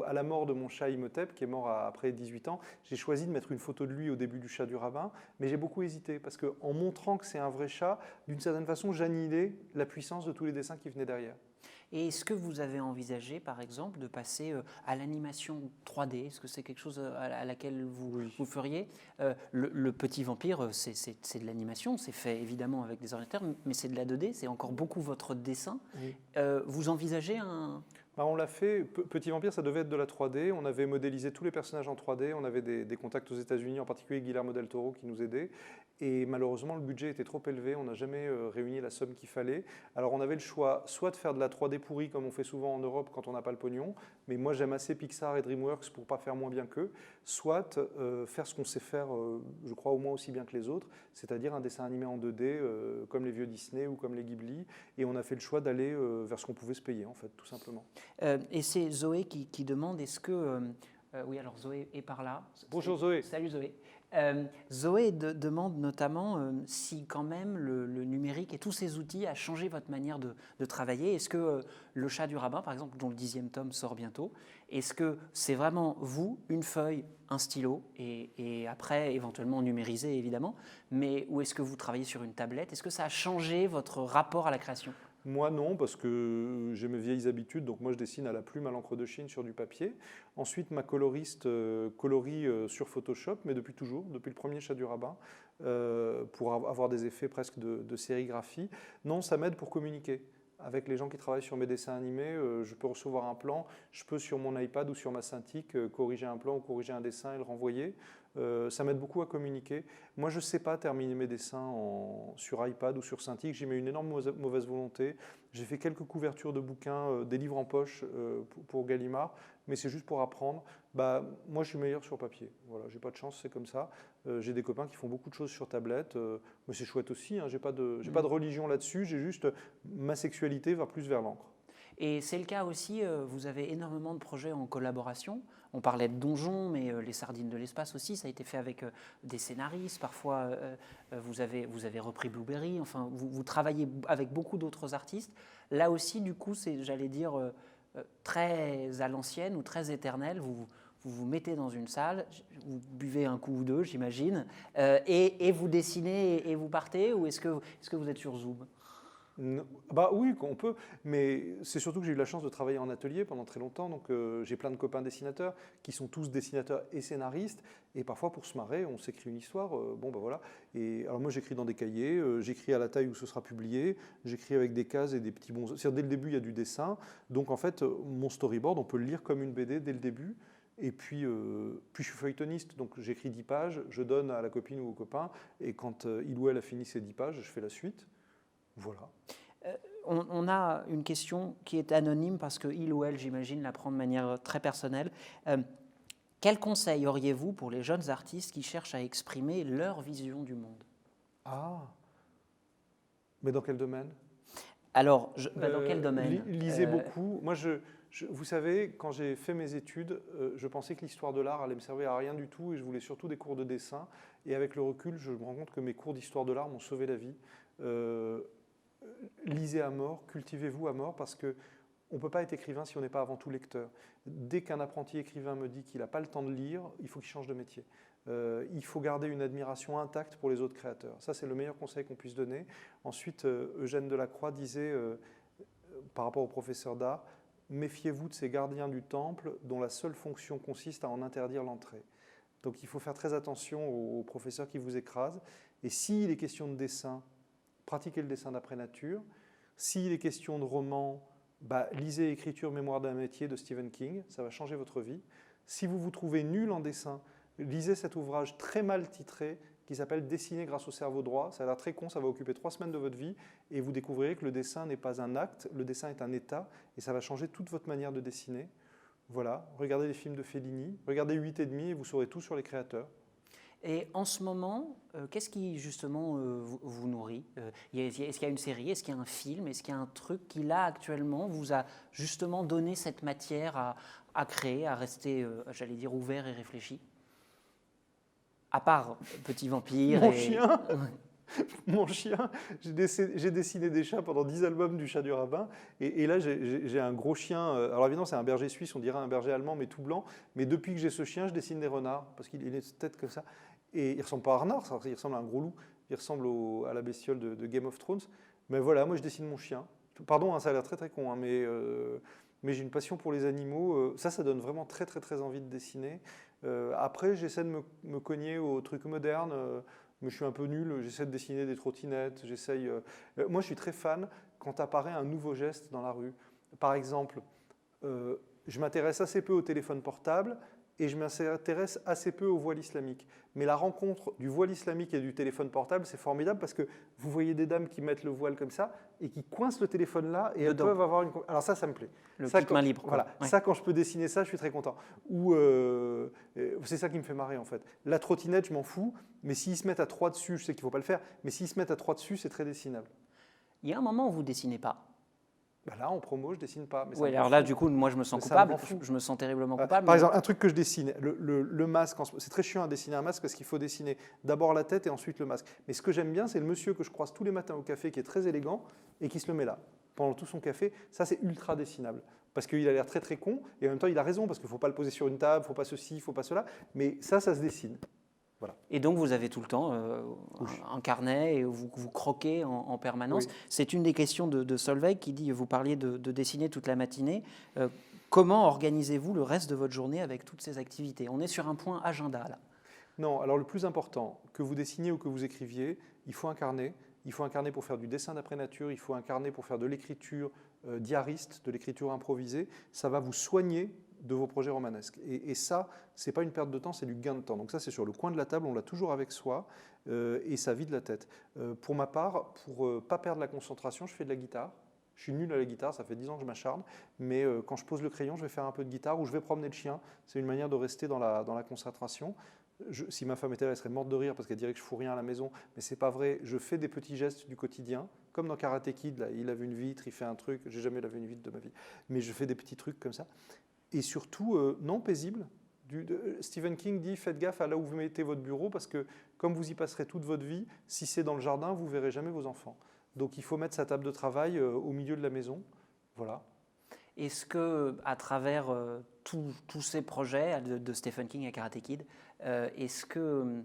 Speaker 2: à la mort de mon chat Imhotep, qui est mort après 18 ans, j'ai choisi de mettre une photo de lui au début du chat du rabbin, mais j'ai beaucoup hésité, parce qu'en montrant que c'est un vrai chat, d'une certaine façon, j'annihilais la puissance de tous les dessins qui venaient derrière.
Speaker 1: Et est-ce que vous avez envisagé, par exemple, de passer à l'animation 3D? Est-ce que c'est quelque chose à laquelle vous feriez? Le Petit Vampire, c'est de l'animation, c'est fait évidemment avec des ordinateurs, mais c'est de la 2D, c'est encore beaucoup votre dessin.
Speaker 2: Oui.
Speaker 1: Vous envisagez un...
Speaker 2: On l'a fait. Petit Vampire, ça devait être de la 3D. On avait modélisé tous les personnages en 3D. On avait des contacts aux États-Unis, en particulier Guillermo del Toro, qui nous aidait. Et malheureusement, le budget était trop élevé. On n'a jamais réuni la somme qu'il fallait. Alors, on avait le choix soit de faire de la 3D pourrie, comme on fait souvent en Europe quand on n'a pas le pognon. Mais moi, j'aime assez Pixar et DreamWorks pour ne pas faire moins bien qu'eux. Soit faire ce qu'on sait faire, je crois, au moins aussi bien que les autres, c'est-à-dire un dessin animé en 2D, comme les vieux Disney ou comme les Ghibli. Et on a fait le choix d'aller vers ce qu'on pouvait se payer, en fait, tout simplement.
Speaker 1: Et c'est Zoé qui demande, est-ce que... oui, alors Zoé est par là.
Speaker 2: Bonjour Zoé.
Speaker 1: Salut Zoé. Zoé demande notamment si quand même le numérique et tous ces outils a changé votre manière de travailler. Est-ce que le chat du rabbin, par exemple, dont le 10e tome sort bientôt, est-ce que c'est vraiment vous, une feuille, un stylo, et après éventuellement numérisé évidemment, mais ou est-ce que vous travaillez sur une tablette? Est-ce que ça a changé votre rapport à la création?
Speaker 2: Moi non, parce que j'ai mes vieilles habitudes, donc moi je dessine à la plume, à l'encre de Chine sur du papier. Ensuite, ma coloriste colorie sur Photoshop, mais depuis toujours, depuis le premier chat du rabbin, pour avoir des effets presque de sérigraphie. Non, ça m'aide pour communiquer. Avec les gens qui travaillent sur mes dessins animés, je peux recevoir un plan, je peux sur mon iPad ou sur ma Cintiq corriger un plan ou corriger un dessin et le renvoyer. Ça m'aide beaucoup à communiquer. Moi, je ne sais pas terminer mes dessins sur iPad ou sur Cintiq. J'y mets une énorme mauvaise volonté. J'ai fait quelques couvertures de bouquins, des livres en poche pour Gallimard, mais c'est juste pour apprendre. Moi, je suis meilleur sur papier. Voilà, j'ai pas de chance, c'est comme ça. J'ai des copains qui font beaucoup de choses sur tablette, mais c'est chouette aussi. Hein, j'ai pas de religion là-dessus. J'ai juste ma sexualité va plus vers l'encre.
Speaker 1: Et c'est le cas aussi, vous avez énormément de projets en collaboration. On parlait de Donjons, mais les Sardines de l'espace aussi, ça a été fait avec des scénaristes. Parfois, vous avez repris Blueberry. Enfin, vous travaillez avec beaucoup d'autres artistes. Là aussi, du coup, c'est, j'allais dire, très à l'ancienne ou très éternel. Vous mettez dans une salle, vous buvez un coup ou deux, j'imagine, et vous dessinez et vous partez, ou est-ce que vous êtes sur Zoom?
Speaker 2: Oui, on peut, mais c'est surtout que j'ai eu la chance de travailler en atelier pendant très longtemps, donc j'ai plein de copains dessinateurs qui sont tous dessinateurs et scénaristes, et parfois pour se marrer, on s'écrit une histoire, voilà. Et alors moi j'écris dans des cahiers, j'écris à la taille où ce sera publié, j'écris avec des cases et des petits bons. C'est-à-dire dès le début il y a du dessin, donc en fait mon storyboard on peut le lire comme une BD dès le début. Et puis je suis feuilletoniste, donc j'écris 10 pages, je donne à la copine ou au copain, et quand il ou elle a fini ses 10 pages, je fais la suite. Voilà.
Speaker 1: On a une question qui est anonyme parce qu'il ou elle, j'imagine, la prend de manière très personnelle. Quel conseil auriez-vous pour les jeunes artistes qui cherchent à exprimer leur vision du monde?
Speaker 2: Ah, mais dans quel domaine?
Speaker 1: Alors, dans quel domaine?
Speaker 2: Lisez beaucoup. Moi, vous savez, quand j'ai fait mes études, je pensais que l'histoire de l'art allait me servir à rien du tout et je voulais surtout des cours de dessin. Et avec le recul, je me rends compte que mes cours d'histoire de l'art m'ont sauvé la vie. Lisez à mort, cultivez-vous à mort, parce qu'on ne peut pas être écrivain si on n'est pas avant tout lecteur. Dès qu'un apprenti écrivain me dit qu'il n'a pas le temps de lire, il faut qu'il change de métier. Il faut garder une admiration intacte pour les autres créateurs. Ça, c'est le meilleur conseil qu'on puisse donner. Ensuite, Eugène Delacroix disait, par rapport aux professeurs d'art, méfiez-vous de ces gardiens du temple dont la seule fonction consiste à en interdire l'entrée. Donc il faut faire très attention aux professeurs qui vous écrasent. Et s'il est question de dessin, pratiquez le dessin d'après nature. S'il est question de roman, lisez Écriture, mémoire d'un métier de Stephen King, ça va changer votre vie. Si vous vous trouvez nul en dessin, lisez cet ouvrage très mal titré qui s'appelle « Dessiner grâce au cerveau droit ». Ça a l'air très con, ça va occuper 3 semaines de votre vie et vous découvrirez que le dessin n'est pas un acte, le dessin est un état et ça va changer toute votre manière de dessiner. Voilà, regardez les films de Fellini, regardez 8 et demi et vous saurez tout sur les créateurs.
Speaker 1: Et en ce moment, qu'est-ce qui justement vous nourrit? Est-ce qu'il y a une série? Est-ce qu'il y a un film? Est-ce qu'il y a un truc qui là actuellement vous a justement donné cette matière à créer, à rester, j'allais dire, ouvert et réfléchi? À part Petit Vampire
Speaker 2: Mon chien Mon chien, j'ai dessiné des chats pendant 10 albums du Chat du Rabbin, et là j'ai un gros chien, alors évidemment c'est un berger suisse, on dirait un berger allemand mais tout blanc, mais depuis que j'ai ce chien, je dessine des renards, parce qu'il a une tête comme ça, et il ne ressemble pas à un renard, il ressemble à un gros loup, il ressemble à la bestiole de Game of Thrones, mais voilà, moi je dessine mon chien. Pardon, hein, ça a l'air très très con, hein, mais j'ai une passion pour les animaux, ça donne vraiment très très très envie de dessiner. Après j'essaie de me cogner aux trucs modernes, mais je suis un peu nul, j'essaie de dessiner des trottinettes, moi je suis très fan quand apparaît un nouveau geste dans la rue. Par exemple, je m'intéresse assez peu au téléphone portable et je m'intéresse assez peu au voile islamique. Mais la rencontre du voile islamique et du téléphone portable, c'est formidable parce que vous voyez des dames qui mettent le voile comme ça et qui coincent le téléphone là et elles peuvent avoir une... Alors ça me plaît.
Speaker 1: Le kit main libre.
Speaker 2: Voilà, ouais. Ça, quand je peux dessiner ça, je suis très content. Ou c'est ça qui me fait marrer en fait. La trottinette, je m'en fous, mais s'ils se mettent à 3 dessus, je sais qu'il ne faut pas le faire, mais s'ils se mettent à 3 dessus, c'est très dessinable.
Speaker 1: Il y a un moment où vous ne dessinez pas.
Speaker 2: Là, en promo, je ne dessine pas.
Speaker 1: Oui, alors là, du coup, moi, je me sens coupable. Je me sens terriblement coupable.
Speaker 2: Par exemple, un truc que je dessine, le masque, c'est très chiant à dessiner un masque parce qu'il faut dessiner d'abord la tête et ensuite le masque. Mais ce que j'aime bien, c'est le monsieur que je croise tous les matins au café qui est très élégant et qui se le met là, pendant tout son café. Ça, c'est ultra dessinable. Parce qu'il a l'air très très con et en même temps, il a raison parce qu'il ne faut pas le poser sur une table, il ne faut pas ceci, il ne faut pas cela. Mais ça se dessine. Voilà.
Speaker 1: Et donc, vous avez tout le temps un carnet et vous croquez en permanence. Oui. C'est une des questions de Solveig qui dit, vous parliez de dessiner toute la matinée. Comment organisez-vous le reste de votre journée avec toutes ces activités? On est sur un point agenda, là.
Speaker 2: Non, alors le plus important, que vous dessiniez ou que vous écriviez, il faut un carnet. Il faut un carnet pour faire du dessin d'après nature, il faut un carnet pour faire de l'écriture diariste, de l'écriture improvisée. Ça va vous soigner de vos projets romanesques. Et ça, ce n'est pas une perte de temps, c'est du gain de temps. Donc ça, c'est sur le coin de la table, on l'a toujours avec soi, et ça vide la tête. Pour ma part, pour ne pas perdre la concentration, je fais de la guitare. Je suis nul à la guitare, ça fait 10 ans que je m'acharne, mais quand je pose le crayon, je vais faire un peu de guitare ou je vais promener le chien. C'est une manière de rester dans la concentration. Si ma femme était là, elle serait morte de rire parce qu'elle dirait que je ne fous rien à la maison, mais ce n'est pas vrai. Je fais des petits gestes du quotidien, comme dans Karate Kid, là, il lave une vitre, il fait un truc, j'ai jamais lavé une vitre de ma vie, mais je fais des petits trucs comme ça. Et surtout, non paisible. Stephen King dit, faites gaffe à là où vous mettez votre bureau, parce que comme vous y passerez toute votre vie, si c'est dans le jardin, vous ne verrez jamais vos enfants. Donc il faut mettre sa table de travail au milieu de la maison. Voilà.
Speaker 1: Est-ce qu'à travers tous ces projets de Stephen King à Karate Kid, est-ce que,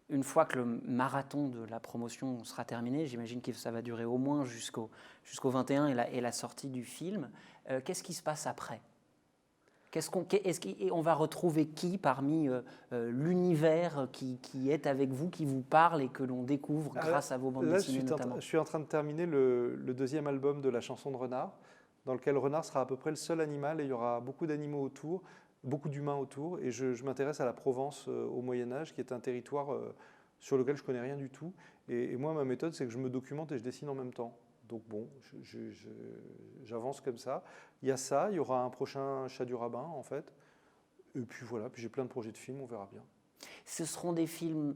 Speaker 1: une fois que le marathon de la promotion sera terminé, j'imagine que ça va durer au moins jusqu'au 21 et la sortie du film, qu'est-ce qui se passe après ? On va retrouver qui parmi l'univers qui est avec vous, qui vous parle et que l'on découvre grâce à vos bandes dessinées notamment?
Speaker 2: Je suis en train de terminer le deuxième album de la chanson de Renard, dans lequel Renard sera à peu près le seul animal et il y aura beaucoup d'animaux autour, beaucoup d'humains autour. Et je m'intéresse à la Provence au Moyen-Âge, qui est un territoire sur lequel je ne connais rien du tout. Et moi, ma méthode, c'est que je me documente et je dessine en même temps. Donc bon, j'avance comme ça. Il y a ça, il y aura un prochain Chat du Rabbin en fait. Et puis voilà, puis j'ai plein de projets de films, on verra bien.
Speaker 1: Ce seront des films...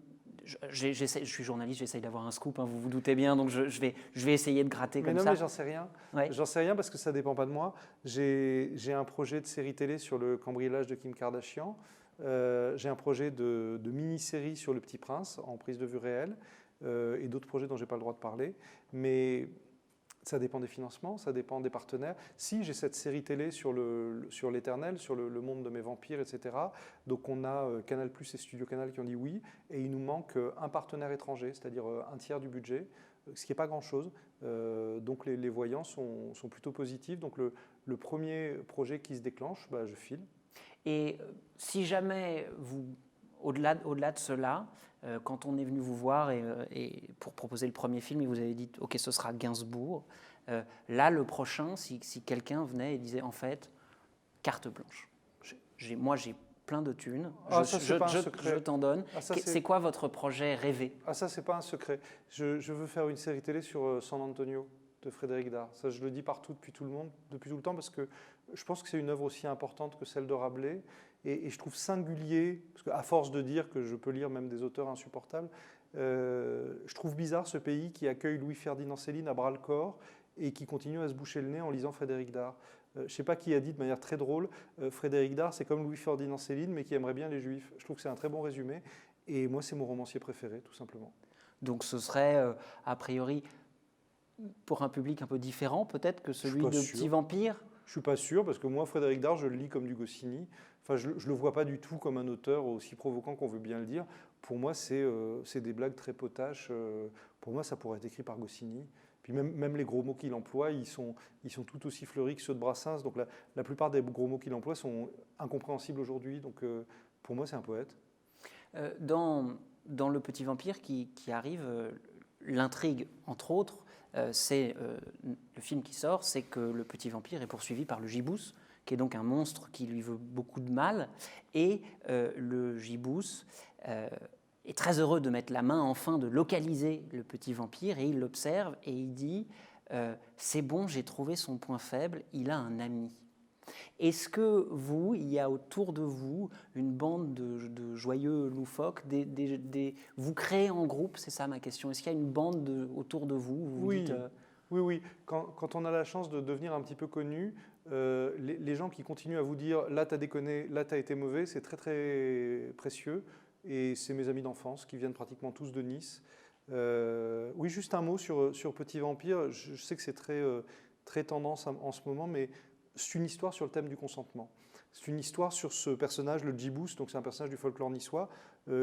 Speaker 1: Je suis journaliste, j'essaye d'avoir un scoop, hein, vous vous doutez bien, donc je vais essayer de gratter comme ça.
Speaker 2: Mais j'en sais rien. Ouais. J'en sais rien parce que ça ne dépend pas de moi. J'ai un projet de série télé sur le cambriolage de Kim Kardashian. J'ai un projet de mini-série sur Le Petit Prince en prise de vue réelle et d'autres projets dont je n'ai pas le droit de parler. Mais... ça dépend des financements, ça dépend des partenaires. Si j'ai cette série télé sur l'Éternel, sur le monde de mes vampires, etc. Donc on a Canal+ et Studio Canal qui ont dit oui, et il nous manque un partenaire étranger, c'est-à-dire un tiers du budget, ce qui n'est pas grand-chose. Donc les voyants sont plutôt positifs. Donc le premier projet qui se déclenche, je file.
Speaker 1: Et si jamais au-delà de cela, quand on est venu vous voir et pour proposer le premier film, et vous avez dit « Ok, ce sera Gainsbourg », Là, le prochain, si quelqu'un venait et disait en fait, carte blanche. Moi, j'ai plein de thunes, je t'en donne. C'est quoi votre projet rêvé?
Speaker 2: Ça, c'est pas un secret. Je veux faire une série télé sur San Antonio de Frédéric Dard. Ça, je le dis partout depuis tout le temps, parce que je pense que c'est une œuvre aussi importante que celle de Rabelais. Et je trouve singulier, parce qu'à force de dire que je peux lire même des auteurs insupportables, je trouve bizarre ce pays qui accueille Louis-Ferdinand Céline à bras-le-corps et qui continue à se boucher le nez en lisant Frédéric Dard. Je ne sais pas qui a dit de manière très drôle, Frédéric Dard, c'est comme Louis-Ferdinand Céline, mais qui aimerait bien les Juifs. Je trouve que c'est un très bon résumé. Et moi, c'est mon romancier préféré, tout simplement.
Speaker 1: Donc ce serait, a priori, pour un public un peu différent, peut-être, que celui de Petit Vampire?
Speaker 2: Je ne suis pas sûr, parce que moi, Frédéric Dard, je le lis comme du Goscinny. Enfin, je ne le vois pas du tout comme un auteur aussi provoquant qu'on veut bien le dire. Pour moi, c'est des blagues très potaches. Pour moi, ça pourrait être écrit par Goscinny. Puis même les gros mots qu'il emploie, ils sont tout aussi fleuris que ceux de Brassens. Donc la plupart des gros mots qu'il emploie sont incompréhensibles aujourd'hui. Donc pour moi, c'est un poète.
Speaker 1: Dans Le Petit Vampire qui arrive, l'intrigue, entre autres, c'est le film qui sort, c'est que le Petit Vampire est poursuivi par le Gibus, qui est donc un monstre qui lui veut beaucoup de mal. Et le Gibus est très heureux de mettre la main, enfin, de localiser le petit vampire, et il l'observe et il dit c'est bon, j'ai trouvé son point faible, il a un ami. Est-ce que il y a autour de vous une bande de joyeux loufoques, vous créez en groupe, c'est ça ma question, est-ce qu'il y a une bande autour de vous,
Speaker 2: Oui. Dites, oui. Quand on a la chance de devenir un petit peu connu, les gens qui continuent à vous dire là t'as déconné, là t'as été mauvais, c'est très très précieux. Et c'est mes amis d'enfance qui viennent pratiquement tous de Nice. Oui, juste un mot sur Petit Vampire. Je sais que c'est très tendance en ce moment, mais c'est une histoire sur le thème du consentement. C'est une histoire sur ce personnage, le Gibus, donc c'est un personnage du folklore niçois,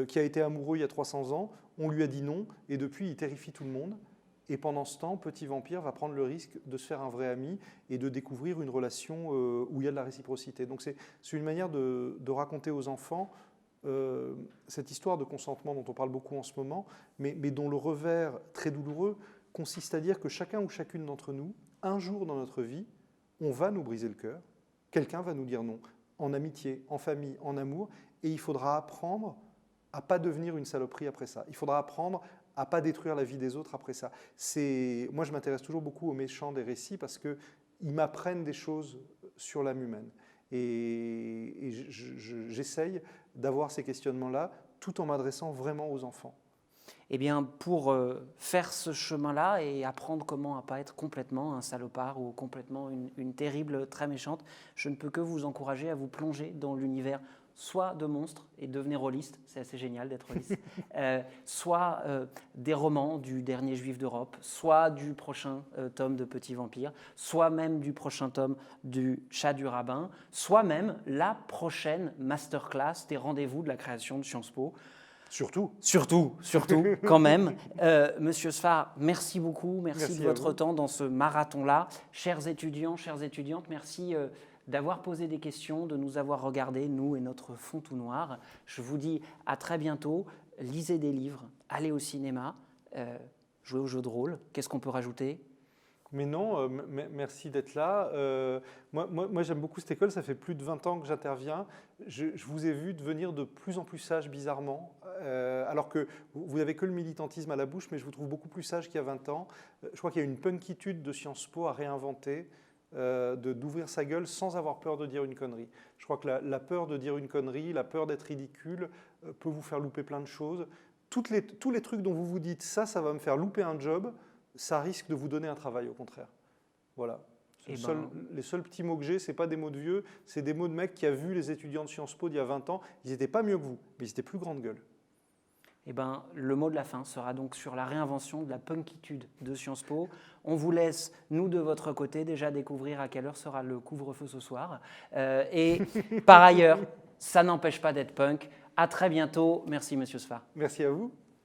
Speaker 2: qui a été amoureux il y a 300 ans. On lui a dit non, et depuis, il terrifie tout le monde. Et pendant ce temps, Petit Vampire va prendre le risque de se faire un vrai ami et de découvrir une relation où il y a de la réciprocité. Donc c'est une manière de raconter aux enfants cette histoire de consentement dont on parle beaucoup en ce moment, mais dont le revers très douloureux consiste à dire que chacun ou chacune d'entre nous, un jour dans notre vie, on va nous briser le cœur, quelqu'un va nous dire non, en amitié, en famille, en amour, et il faudra apprendre à ne pas devenir une saloperie après ça. Il faudra apprendre à ne pas détruire la vie des autres après ça. Moi, je m'intéresse toujours beaucoup aux méchants des récits parce qu'ils m'apprennent des choses sur l'âme humaine. Et j'essaye d'avoir ces questionnements-là tout en m'adressant vraiment aux enfants.
Speaker 1: Eh bien, pour faire ce chemin-là et apprendre comment à ne pas être complètement un salopard ou complètement une terrible très méchante, je ne peux que vous encourager à vous plonger dans l'univers soit de monstres et devenez rôliste, c'est assez génial d'être rôliste, soit des romans du dernier juif d'Europe, soit du prochain tome de Petit Vampire, soit même du prochain tome du Chat du Rabbin, soit même la prochaine masterclass des rendez-vous de la création de Sciences Po. Surtout, quand même. Monsieur Sfar, merci beaucoup, merci de votre temps dans ce marathon-là. Chers étudiants, chères étudiantes, merci d'avoir posé des questions, de nous avoir regardés, nous et notre fond tout noir. Je vous dis à très bientôt. Lisez des livres, allez au cinéma, jouez aux jeux de rôle. Qu'est-ce qu'on peut rajouter ?
Speaker 2: Mais non, merci d'être là. Moi, j'aime beaucoup cette école, ça fait plus de 20 ans que j'interviens. Je vous ai vu devenir de plus en plus sage, bizarrement, alors que vous n'avez que le militantisme à la bouche, mais je vous trouve beaucoup plus sage qu'il y a 20 ans. Je crois qu'il y a une punkitude de Sciences Po à réinventer, d'ouvrir sa gueule sans avoir peur de dire une connerie. Je crois que la peur de dire une connerie, la peur d'être ridicule peut vous faire louper plein de choses. Tous les trucs dont vous vous dites « ça va me faire louper un job », ça risque de vous donner un travail, au contraire. Voilà. Les seuls petits mots que j'ai, ce n'est pas des mots de vieux, c'est des mots de mec qui a vu les étudiants de Sciences Po d'il y a 20 ans. Ils n'étaient pas mieux que vous, mais ils étaient plus grande gueule.
Speaker 1: Le mot de la fin sera donc sur la réinvention de la punkitude de Sciences Po. On vous laisse, nous de votre côté, déjà découvrir à quelle heure sera le couvre-feu ce soir. Et par ailleurs, ça n'empêche pas d'être punk. À très bientôt. Merci, Monsieur Sfar.
Speaker 2: Merci à vous.